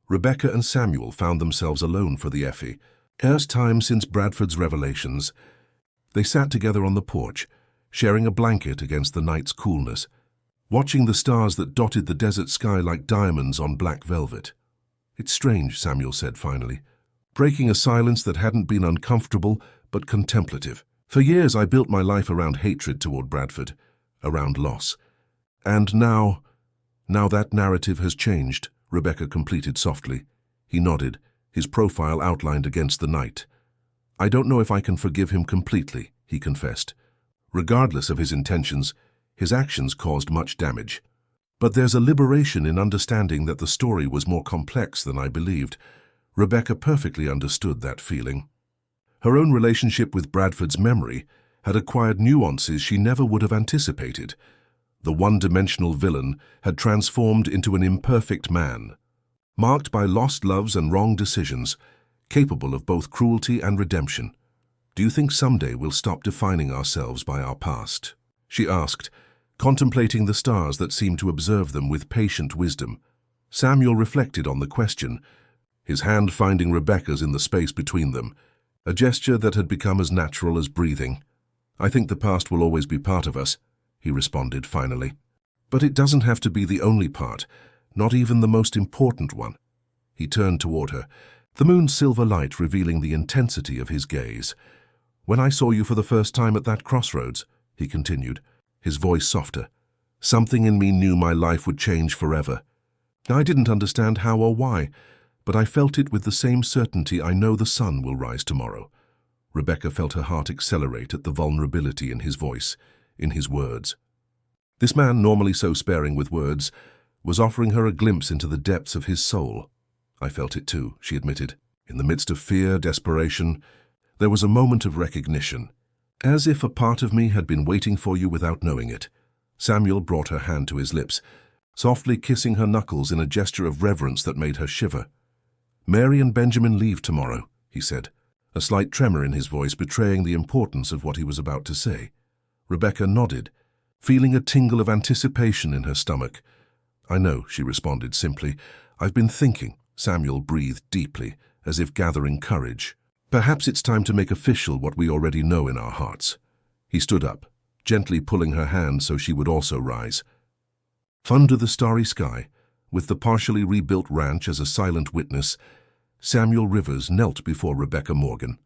Rebecca and Samuel found themselves alone for the Effie. First time since Bradford's revelations. They sat together on the porch, sharing a blanket against the night's coolness, watching the stars that dotted the desert sky like diamonds on black velvet. It's strange, Samuel said finally, breaking a silence that hadn't been uncomfortable but contemplative. For years I built my life around hatred toward Bradford, around loss. And now that narrative has changed, Rebecca completed softly. He nodded, his profile outlined against the night. I don't know if I can forgive him completely, he confessed. Regardless of his intentions, his actions caused much damage. But there's a liberation in understanding that the story was more complex than I believed. Rebecca perfectly understood that feeling. Her own relationship with Bradford's memory had acquired nuances she never would have anticipated. The one-dimensional villain had transformed into an imperfect man, marked by lost loves and wrong decisions, capable of both cruelty and redemption. Do you think someday we'll stop defining ourselves by our past? She asked, contemplating the stars that seemed to observe them with patient wisdom. Samuel reflected on the question, his hand finding Rebecca's in the space between them, a gesture that had become as natural as breathing. I think the past will always be part of us, he responded finally. But it doesn't have to be the only part, not even the most important one. He turned toward her, the moon's silver light revealing the intensity of his gaze. When I saw you for the first time at that crossroads, he continued, his voice softer, something in me knew my life would change forever. I didn't understand how or why, but I felt it with the same certainty I know the sun will rise tomorrow. Rebecca felt her heart accelerate at the vulnerability in his voice, in his words. This man, normally so sparing with words, was offering her a glimpse into the depths of his soul. I felt it too, she admitted. In the midst of fear, desperation, there was a moment of recognition, as if a part of me had been waiting for you without knowing it. Samuel brought her hand to his lips, softly kissing her knuckles in a gesture of reverence that made her shiver. Mary and Benjamin leave tomorrow, he said, a slight tremor in his voice betraying the importance of what he was about to say. Rebecca nodded, feeling a tingle of anticipation in her stomach. I know, she responded simply. I've been thinking. Samuel breathed deeply, as if gathering courage. Perhaps it's time to make official what we already know in our hearts. He stood up, gently pulling her hand so she would also rise. Under the starry sky, with the partially rebuilt ranch as a silent witness, Samuel Rivers knelt before Rebecca Morgan.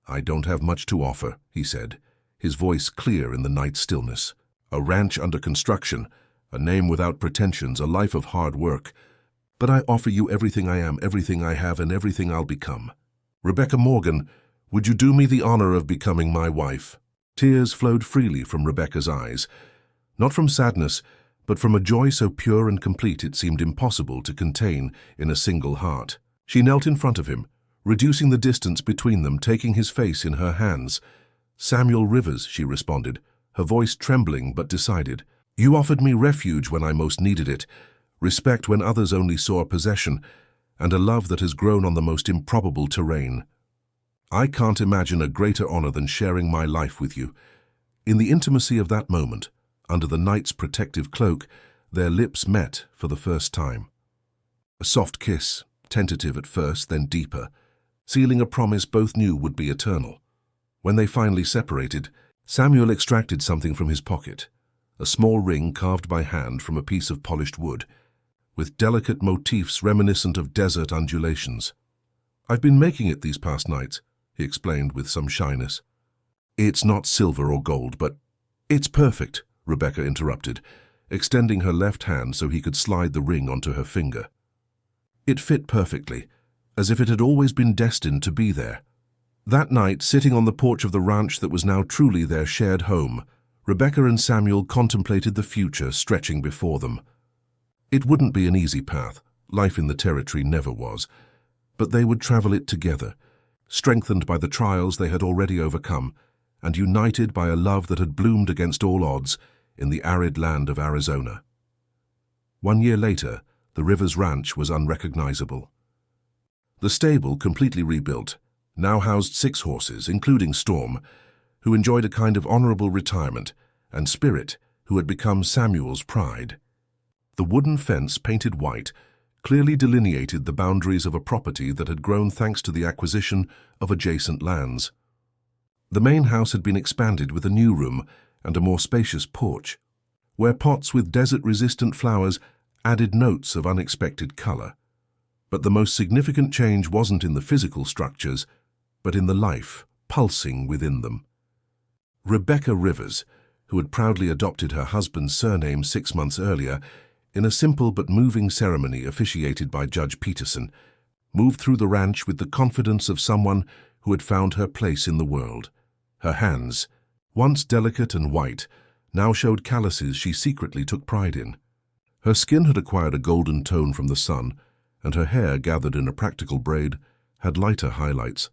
I don't have much to offer, he said, his voice clear in the night stillness. A ranch under construction, a name without pretensions, a life of hard work, but I offer you everything I am, everything I have, and everything I'll become. Rebecca Morgan, would you do me the honor of becoming my wife?" Tears flowed freely from Rebecca's eyes, not from sadness, but from a joy so pure and complete it seemed impossible to contain in a single heart. She knelt in front of him, reducing the distance between them, taking his face in her hands. "Samuel Rivers," she responded, her voice trembling but decided. "You offered me refuge when I most needed it, respect when others only saw a possession, and a love that has grown on the most improbable terrain. I can't imagine a greater honor than sharing my life with you." In the intimacy of that moment, under the night's protective cloak, their lips met for the first time. A soft kiss, tentative at first, then deeper, sealing a promise both knew would be eternal. When they finally separated, Samuel extracted something from his pocket, a small ring carved by hand from a piece of polished wood, with delicate motifs reminiscent of desert undulations. "I've been making it these past nights," he explained with some shyness. "It's not silver or gold, but—" "It's perfect," Rebecca interrupted, extending her left hand so he could slide the ring onto her finger. It fit perfectly, as if it had always been destined to be there. That night, sitting on the porch of the ranch that was now truly their shared home, Rebecca and Samuel contemplated the future stretching before them. It wouldn't be an easy path, life in the territory never was, but they would travel it together, strengthened by the trials they had already overcome, and united by a love that had bloomed against all odds in the arid land of Arizona. 1 year later, the Rivers Ranch was unrecognizable. The stable, completely rebuilt, now housed 6 horses, including Storm, who enjoyed a kind of honorable retirement, and Spirit, who had become Samuel's pride. The wooden fence, painted white, clearly delineated the boundaries of a property that had grown thanks to the acquisition of adjacent lands. The main house had been expanded with a new room and a more spacious porch, where pots with desert-resistant flowers added notes of unexpected color. But the most significant change wasn't in the physical structures, but in the life pulsing within them. Rebecca Rivers, who had proudly adopted her husband's surname 6 months earlier, in a simple but moving ceremony officiated by Judge Peterson, moved through the ranch with the confidence of someone who had found her place in the world. Her hands, once delicate and white, now showed calluses she secretly took pride in. Her skin had acquired a golden tone from the sun, and her hair, gathered in a practical braid, had lighter highlights.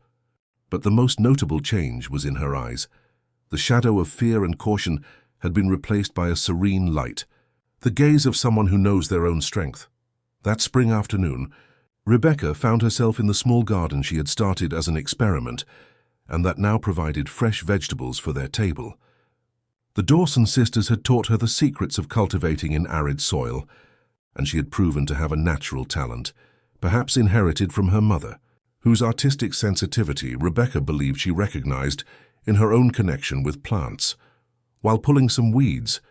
But the most notable change was in her eyes. The shadow of fear and caution had been replaced by a serene light, the gaze of someone who knows their own strength. That spring afternoon, Rebecca found herself in the small garden she had started as an experiment, and that now provided fresh vegetables for their table. The Dawson sisters had taught her the secrets of cultivating in arid soil, and she had proven to have a natural talent, perhaps inherited from her mother, whose artistic sensitivity Rebecca believed she recognized in her own connection with plants. While pulling some weeds,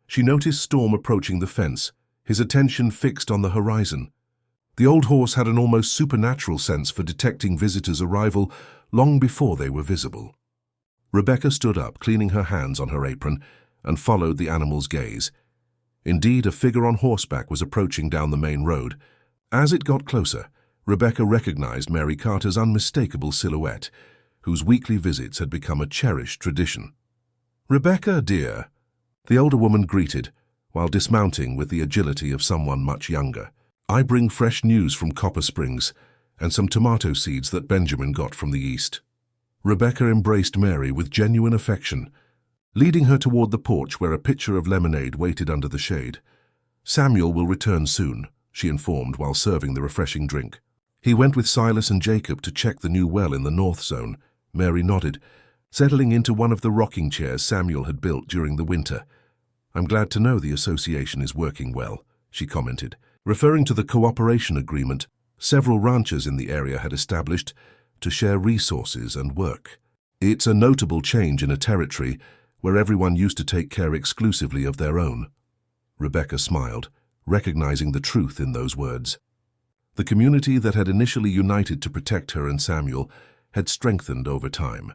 she noticed Storm approaching the fence, his attention fixed on the horizon. The old horse had an almost supernatural sense for detecting visitors' arrival long before they were visible. Rebecca stood up, cleaning her hands on her apron, and followed the animal's gaze. Indeed, a figure on horseback was approaching down the main road. As it got closer, Rebecca recognized Mary Carter's unmistakable silhouette, whose weekly visits had become a cherished tradition. "Rebecca, dear," the older woman greeted, while dismounting with the agility of someone much younger. "I bring fresh news from Copper Springs, and some tomato seeds that Benjamin got from the east." Rebecca embraced Mary with genuine affection, leading her toward the porch where a pitcher of lemonade waited under the shade. "Samuel will return soon," she informed while serving the refreshing drink. "He went with Silas and Jacob to check the new well in the North Zone." Mary nodded, settling into one of the rocking chairs Samuel had built during the winter. "I'm glad to know the association is working well," she commented, referring to the cooperation agreement several ranchers in the area had established to share resources and work. "It's a notable change in a territory where everyone used to take care exclusively of their own." Rebecca smiled, recognizing the truth in those words. The community that had initially united to protect her and Samuel had strengthened over time,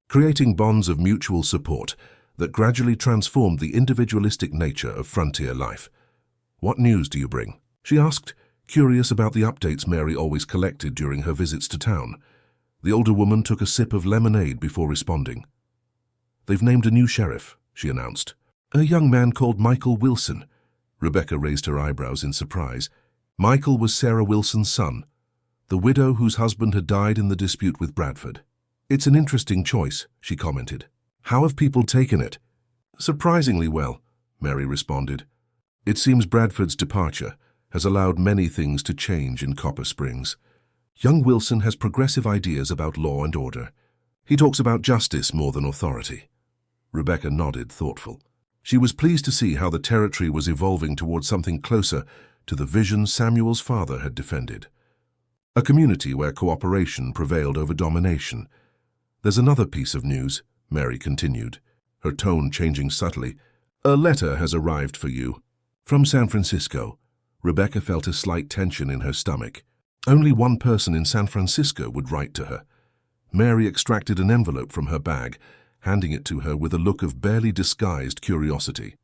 creating bonds of mutual support that gradually transformed the individualistic nature of frontier life. "What news do you bring?" she asked, curious about the updates Mary always collected during her visits to town. The older woman took a sip of lemonade before responding. "They've named a new sheriff," she announced. "A young man called Michael Wilson." Rebecca raised her eyebrows in surprise. Michael was Sarah Wilson's son, the widow whose husband had died in the dispute with Bradford. "It's an interesting choice," she commented. "How have people taken it?" "Surprisingly well," Mary responded. "It seems Bradford's departure has allowed many things to change in Copper Springs. Young Wilson has progressive ideas about law and order. He talks about justice more than authority." Rebecca nodded, thoughtful. She was pleased to see how the territory was evolving towards something closer to the vision Samuel's father had defended. A community where cooperation prevailed over domination. "There's another piece of news," Mary continued, her tone changing subtly. "A letter has arrived for you. From San Francisco." Rebecca felt a slight tension in her stomach. Only one person in San Francisco would write to her. Mary extracted an envelope from her bag, handing it to her with a look of barely disguised curiosity.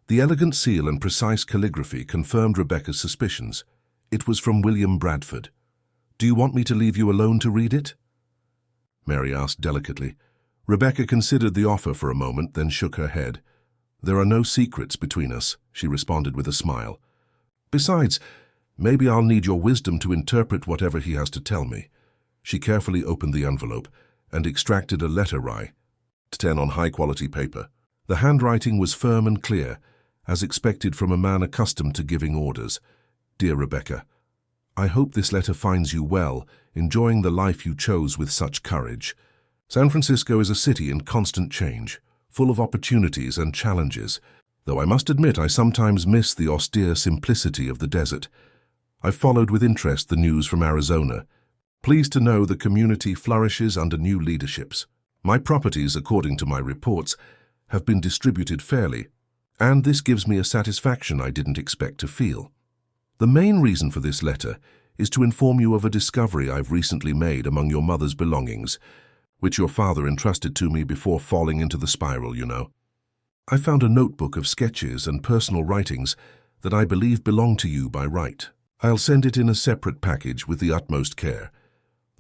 The elegant seal and precise calligraphy confirmed Rebecca's suspicions. It was from William Bradford. "Do you want me to leave you alone to read it?" Mary asked delicately. Rebecca considered the offer for a moment, then shook her head. "There are no secrets between us," she responded with a smile. "Besides, maybe I'll need your wisdom to interpret whatever he has to tell me." She carefully opened the envelope and extracted a letter write, 10 on high-quality paper. The handwriting was firm and clear, as expected from a man accustomed to giving orders. "Dear Rebecca, I hope this letter finds you well, enjoying the life you chose with such courage. San Francisco is a city in constant change, full of opportunities and challenges, though I must admit I sometimes miss the austere simplicity of the desert. I've followed with interest the news from Arizona. Pleased to know the community flourishes under new leaderships. My properties, according to my reports, have been distributed fairly, and this gives me a satisfaction I didn't expect to feel. The main reason for this letter is to inform you of a discovery I've recently made among your mother's belongings, which your father entrusted to me before falling into the spiral, you know. I found a notebook of sketches and personal writings that I believe belong to you by right. I'll send it in a separate package with the utmost care.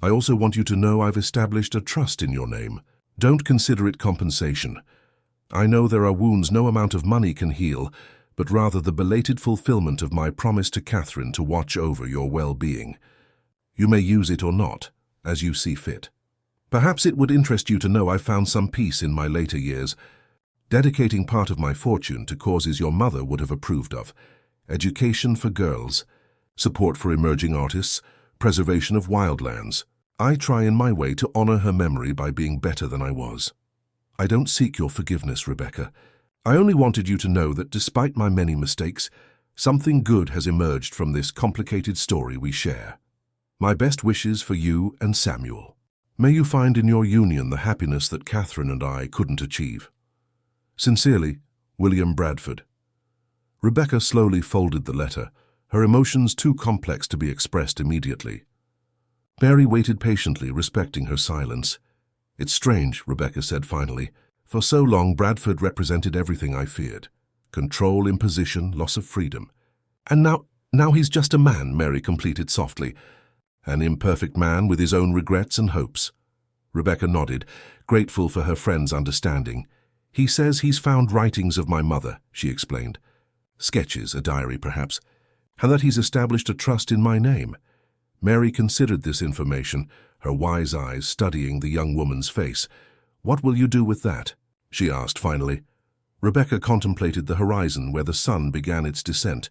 I also want you to know I've established a trust in your name. Don't consider it compensation. I know there are wounds no amount of money can heal, but rather the belated fulfillment of my promise to Catherine to watch over your well-being. You may use it or not, as you see fit. Perhaps it would interest you to know I found some peace in my later years, dedicating part of my fortune to causes your mother would have approved of: education for girls, support for emerging artists, preservation of wildlands. I try in my way to honor her memory by being better than I was. I don't seek your forgiveness, Rebecca. I only wanted you to know that despite my many mistakes, something good has emerged from this complicated story we share. My best wishes for you and Samuel. May you find in your union the happiness that Catherine and I couldn't achieve. Sincerely, William Bradford. Rebecca slowly folded the letter, her emotions too complex to be expressed immediately. Mary waited patiently, respecting her silence. It's strange, Rebecca said finally. For so long, Bradford represented everything I feared. Control, imposition, loss of freedom. And now he's just a man, Mary completed softly. An imperfect man with his own regrets and hopes. Rebecca nodded, grateful for her friend's understanding. He says he's found writings of my mother, she explained. Sketches, a diary perhaps. And that he's established a trust in my name. Mary considered this information, her wise eyes studying the young woman's face. What will you do with that? She asked finally. Rebecca contemplated the horizon where the sun began its descent,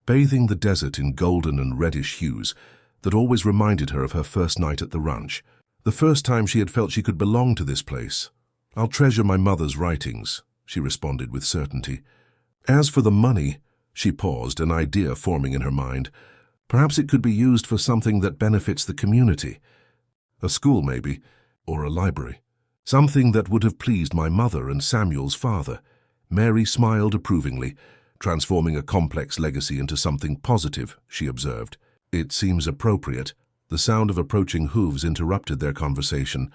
bathing the desert in golden and reddish hues that always reminded her of her first night at the ranch, the first time she had felt she could belong to this place. I'll treasure my mother's writings, she responded with certainty. As for the money, she paused, an idea forming in her mind. Perhaps it could be used for something that benefits the community. A school, maybe, or a library. Something that would have pleased my mother and Samuel's father. Mary smiled approvingly, transforming a complex legacy into something positive, she observed. It seems appropriate. The sound of approaching hooves interrupted their conversation.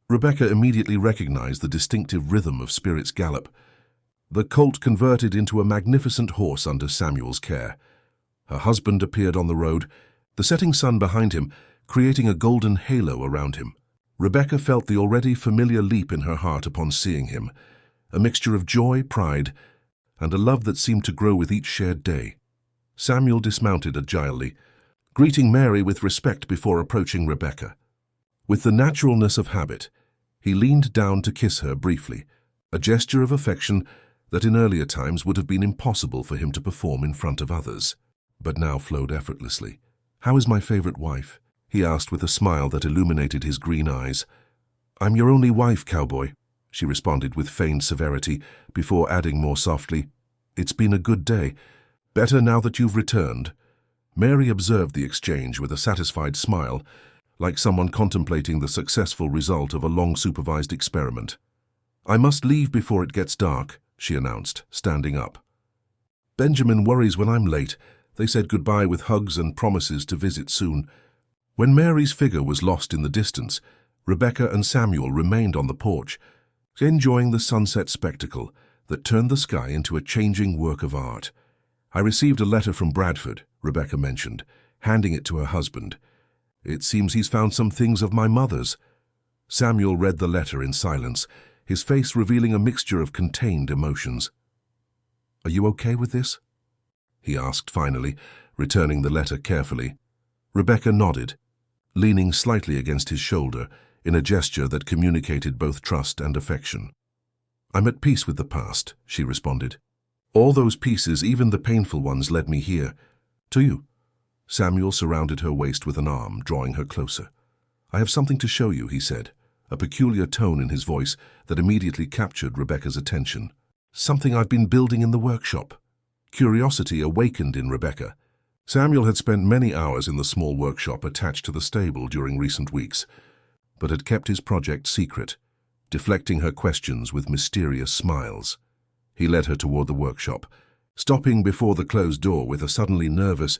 Rebecca immediately recognized the distinctive rhythm of Spirit's gallop. The colt converted into a magnificent horse under Samuel's care. Her husband appeared on the road, the setting sun behind him, creating a golden halo around him. Rebecca felt the already familiar leap in her heart upon seeing him, a mixture of joy, pride, and a love that seemed to grow with each shared day. Samuel dismounted agilely, greeting Mary with respect before approaching Rebecca. With the naturalness of habit, he leaned down to kiss her briefly, a gesture of affection that in earlier times would have been impossible for him to perform in front of others, but now flowed effortlessly. "How is my favorite wife?" he asked with a smile that illuminated his green eyes. "I'm your only wife, Cowboy," she responded with feigned severity, before adding more softly, "It's been a good day. Better now that you've returned." Mary observed the exchange with a satisfied smile, like someone contemplating the successful result of a long-supervised experiment. "I must leave before it gets dark," she announced, standing up. "Benjamin worries when I'm late." They said goodbye with hugs and promises to visit soon. When Mary's figure was lost in the distance, Rebecca and Samuel remained on the porch, enjoying the sunset spectacle that turned the sky into a changing work of art. "I received a letter from Bradford," Rebecca mentioned, handing it to her husband. "It seems he's found some things of my mother's." Samuel read the letter in silence, his face revealing a mixture of contained emotions. "Are you okay with this?" he asked finally, returning the letter carefully. Rebecca nodded, leaning slightly against his shoulder in a gesture that communicated both trust and affection. "I'm at peace with the past," she responded. "All those pieces, even the painful ones, led me here. To you." Samuel surrounded her waist with an arm, drawing her closer. "I have something to show you," he said, a peculiar tone in his voice that immediately captured Rebecca's attention. "Something I've been building in the workshop." Curiosity awakened in Rebecca. Samuel had spent many hours in the small workshop attached to the stable during recent weeks, but had kept his project secret, deflecting her questions with mysterious smiles. He led her toward the workshop, stopping before the closed door with a suddenly nervous,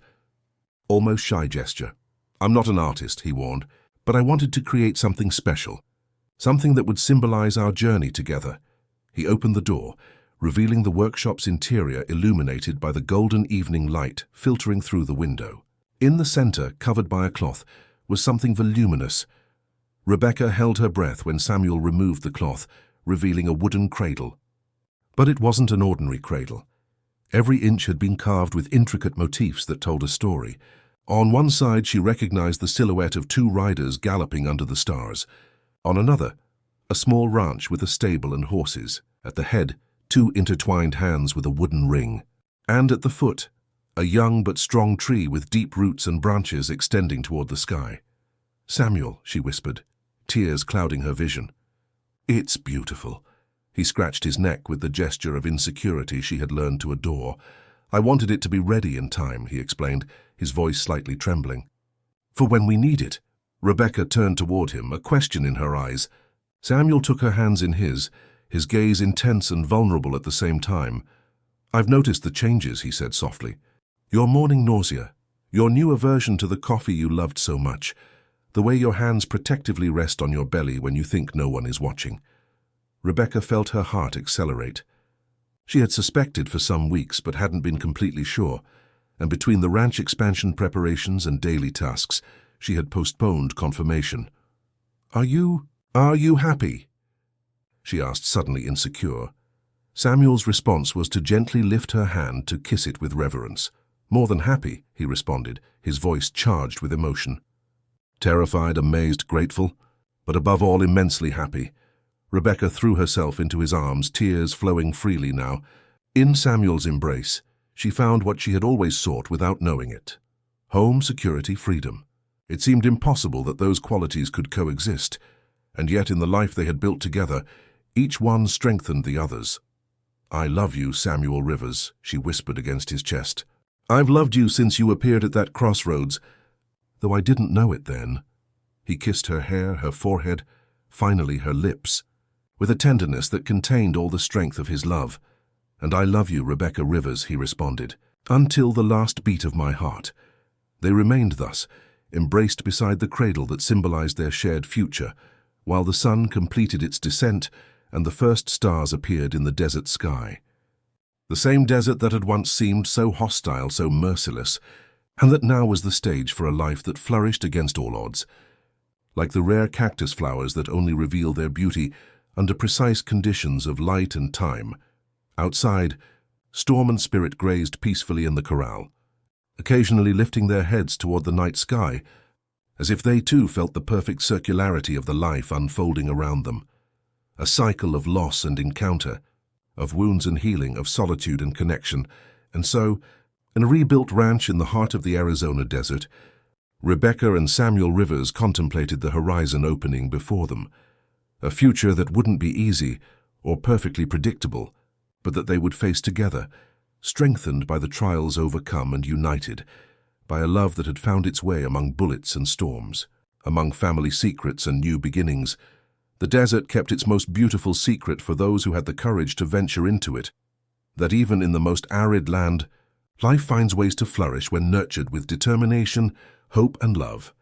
almost shy gesture. "I'm not an artist," he warned, "but I wanted to create something special, something that would symbolize our journey together." He opened the door, revealing the workshop's interior illuminated by the golden evening light filtering through the window. In the center, covered by a cloth, was something voluminous. Rebecca held her breath when Samuel removed the cloth, revealing a wooden cradle. But it wasn't an ordinary cradle. Every inch had been carved with intricate motifs that told a story. On one side, she recognized the silhouette of two riders galloping under the stars. On another, a small ranch with a stable and horses. At the head, two intertwined hands with a wooden ring. And at the foot, a young but strong tree with deep roots and branches extending toward the sky. "Samuel," she whispered, tears clouding her vision. "It's beautiful." He scratched his neck with the gesture of insecurity she had learned to adore. "I wanted it to be ready in time," he explained, his voice slightly trembling. "For when we need it." Rebecca turned toward him, a question in her eyes. Samuel took her hands in his gaze intense and vulnerable at the same time. "I've noticed the changes," he said softly. "Your morning nausea, your new aversion to the coffee you loved so much, the way your hands protectively rest on your belly when you think no one is watching." Rebecca felt her heart accelerate. She had suspected for some weeks but hadn't been completely sure, and between the ranch expansion preparations and daily tasks, she had postponed confirmation. Are you happy?" she asked, suddenly insecure. Samuel's response was to gently lift her hand to kiss it with reverence. "More than happy," he responded, his voice charged with emotion. Terrified, amazed, grateful, but above all immensely happy. Rebecca threw herself into his arms, tears flowing freely now. In Samuel's embrace, she found what she had always sought without knowing it. Home, security, freedom. It seemed impossible that those qualities could coexist, and yet in the life they had built together, each one strengthened the others. "I love you, Samuel Rivers," she whispered against his chest. "I've loved you since you appeared at that crossroads, though I didn't know it then." He kissed her hair, her forehead, finally her lips, with a tenderness that contained all the strength of his love. "And I love you, Rebecca Rivers," he responded, "until the last beat of my heart." They remained thus, embraced beside the cradle that symbolized their shared future, while the sun completed its descent and the first stars appeared in the desert sky. The same desert that had once seemed so hostile, so merciless, and that now was the stage for a life that flourished against all odds. Like the rare cactus flowers that only reveal their beauty under precise conditions of light and time. Outside, Storm and Spirit grazed peacefully in the corral, occasionally lifting their heads toward the night sky, as if they too felt the perfect circularity of the life unfolding around them. A cycle of loss and encounter, of wounds and healing, of solitude and connection. And so, in a rebuilt ranch in the heart of the Arizona desert, Rebecca and Samuel Rivers contemplated the horizon opening before them. A future that wouldn't be easy or perfectly predictable, but that they would face together, strengthened by the trials overcome and united by a love that had found its way among bullets and storms, among family secrets and new beginnings. The desert kept its most beautiful secret for those who had the courage to venture into it, that even in the most arid land, life finds ways to flourish when nurtured with determination, hope, and love.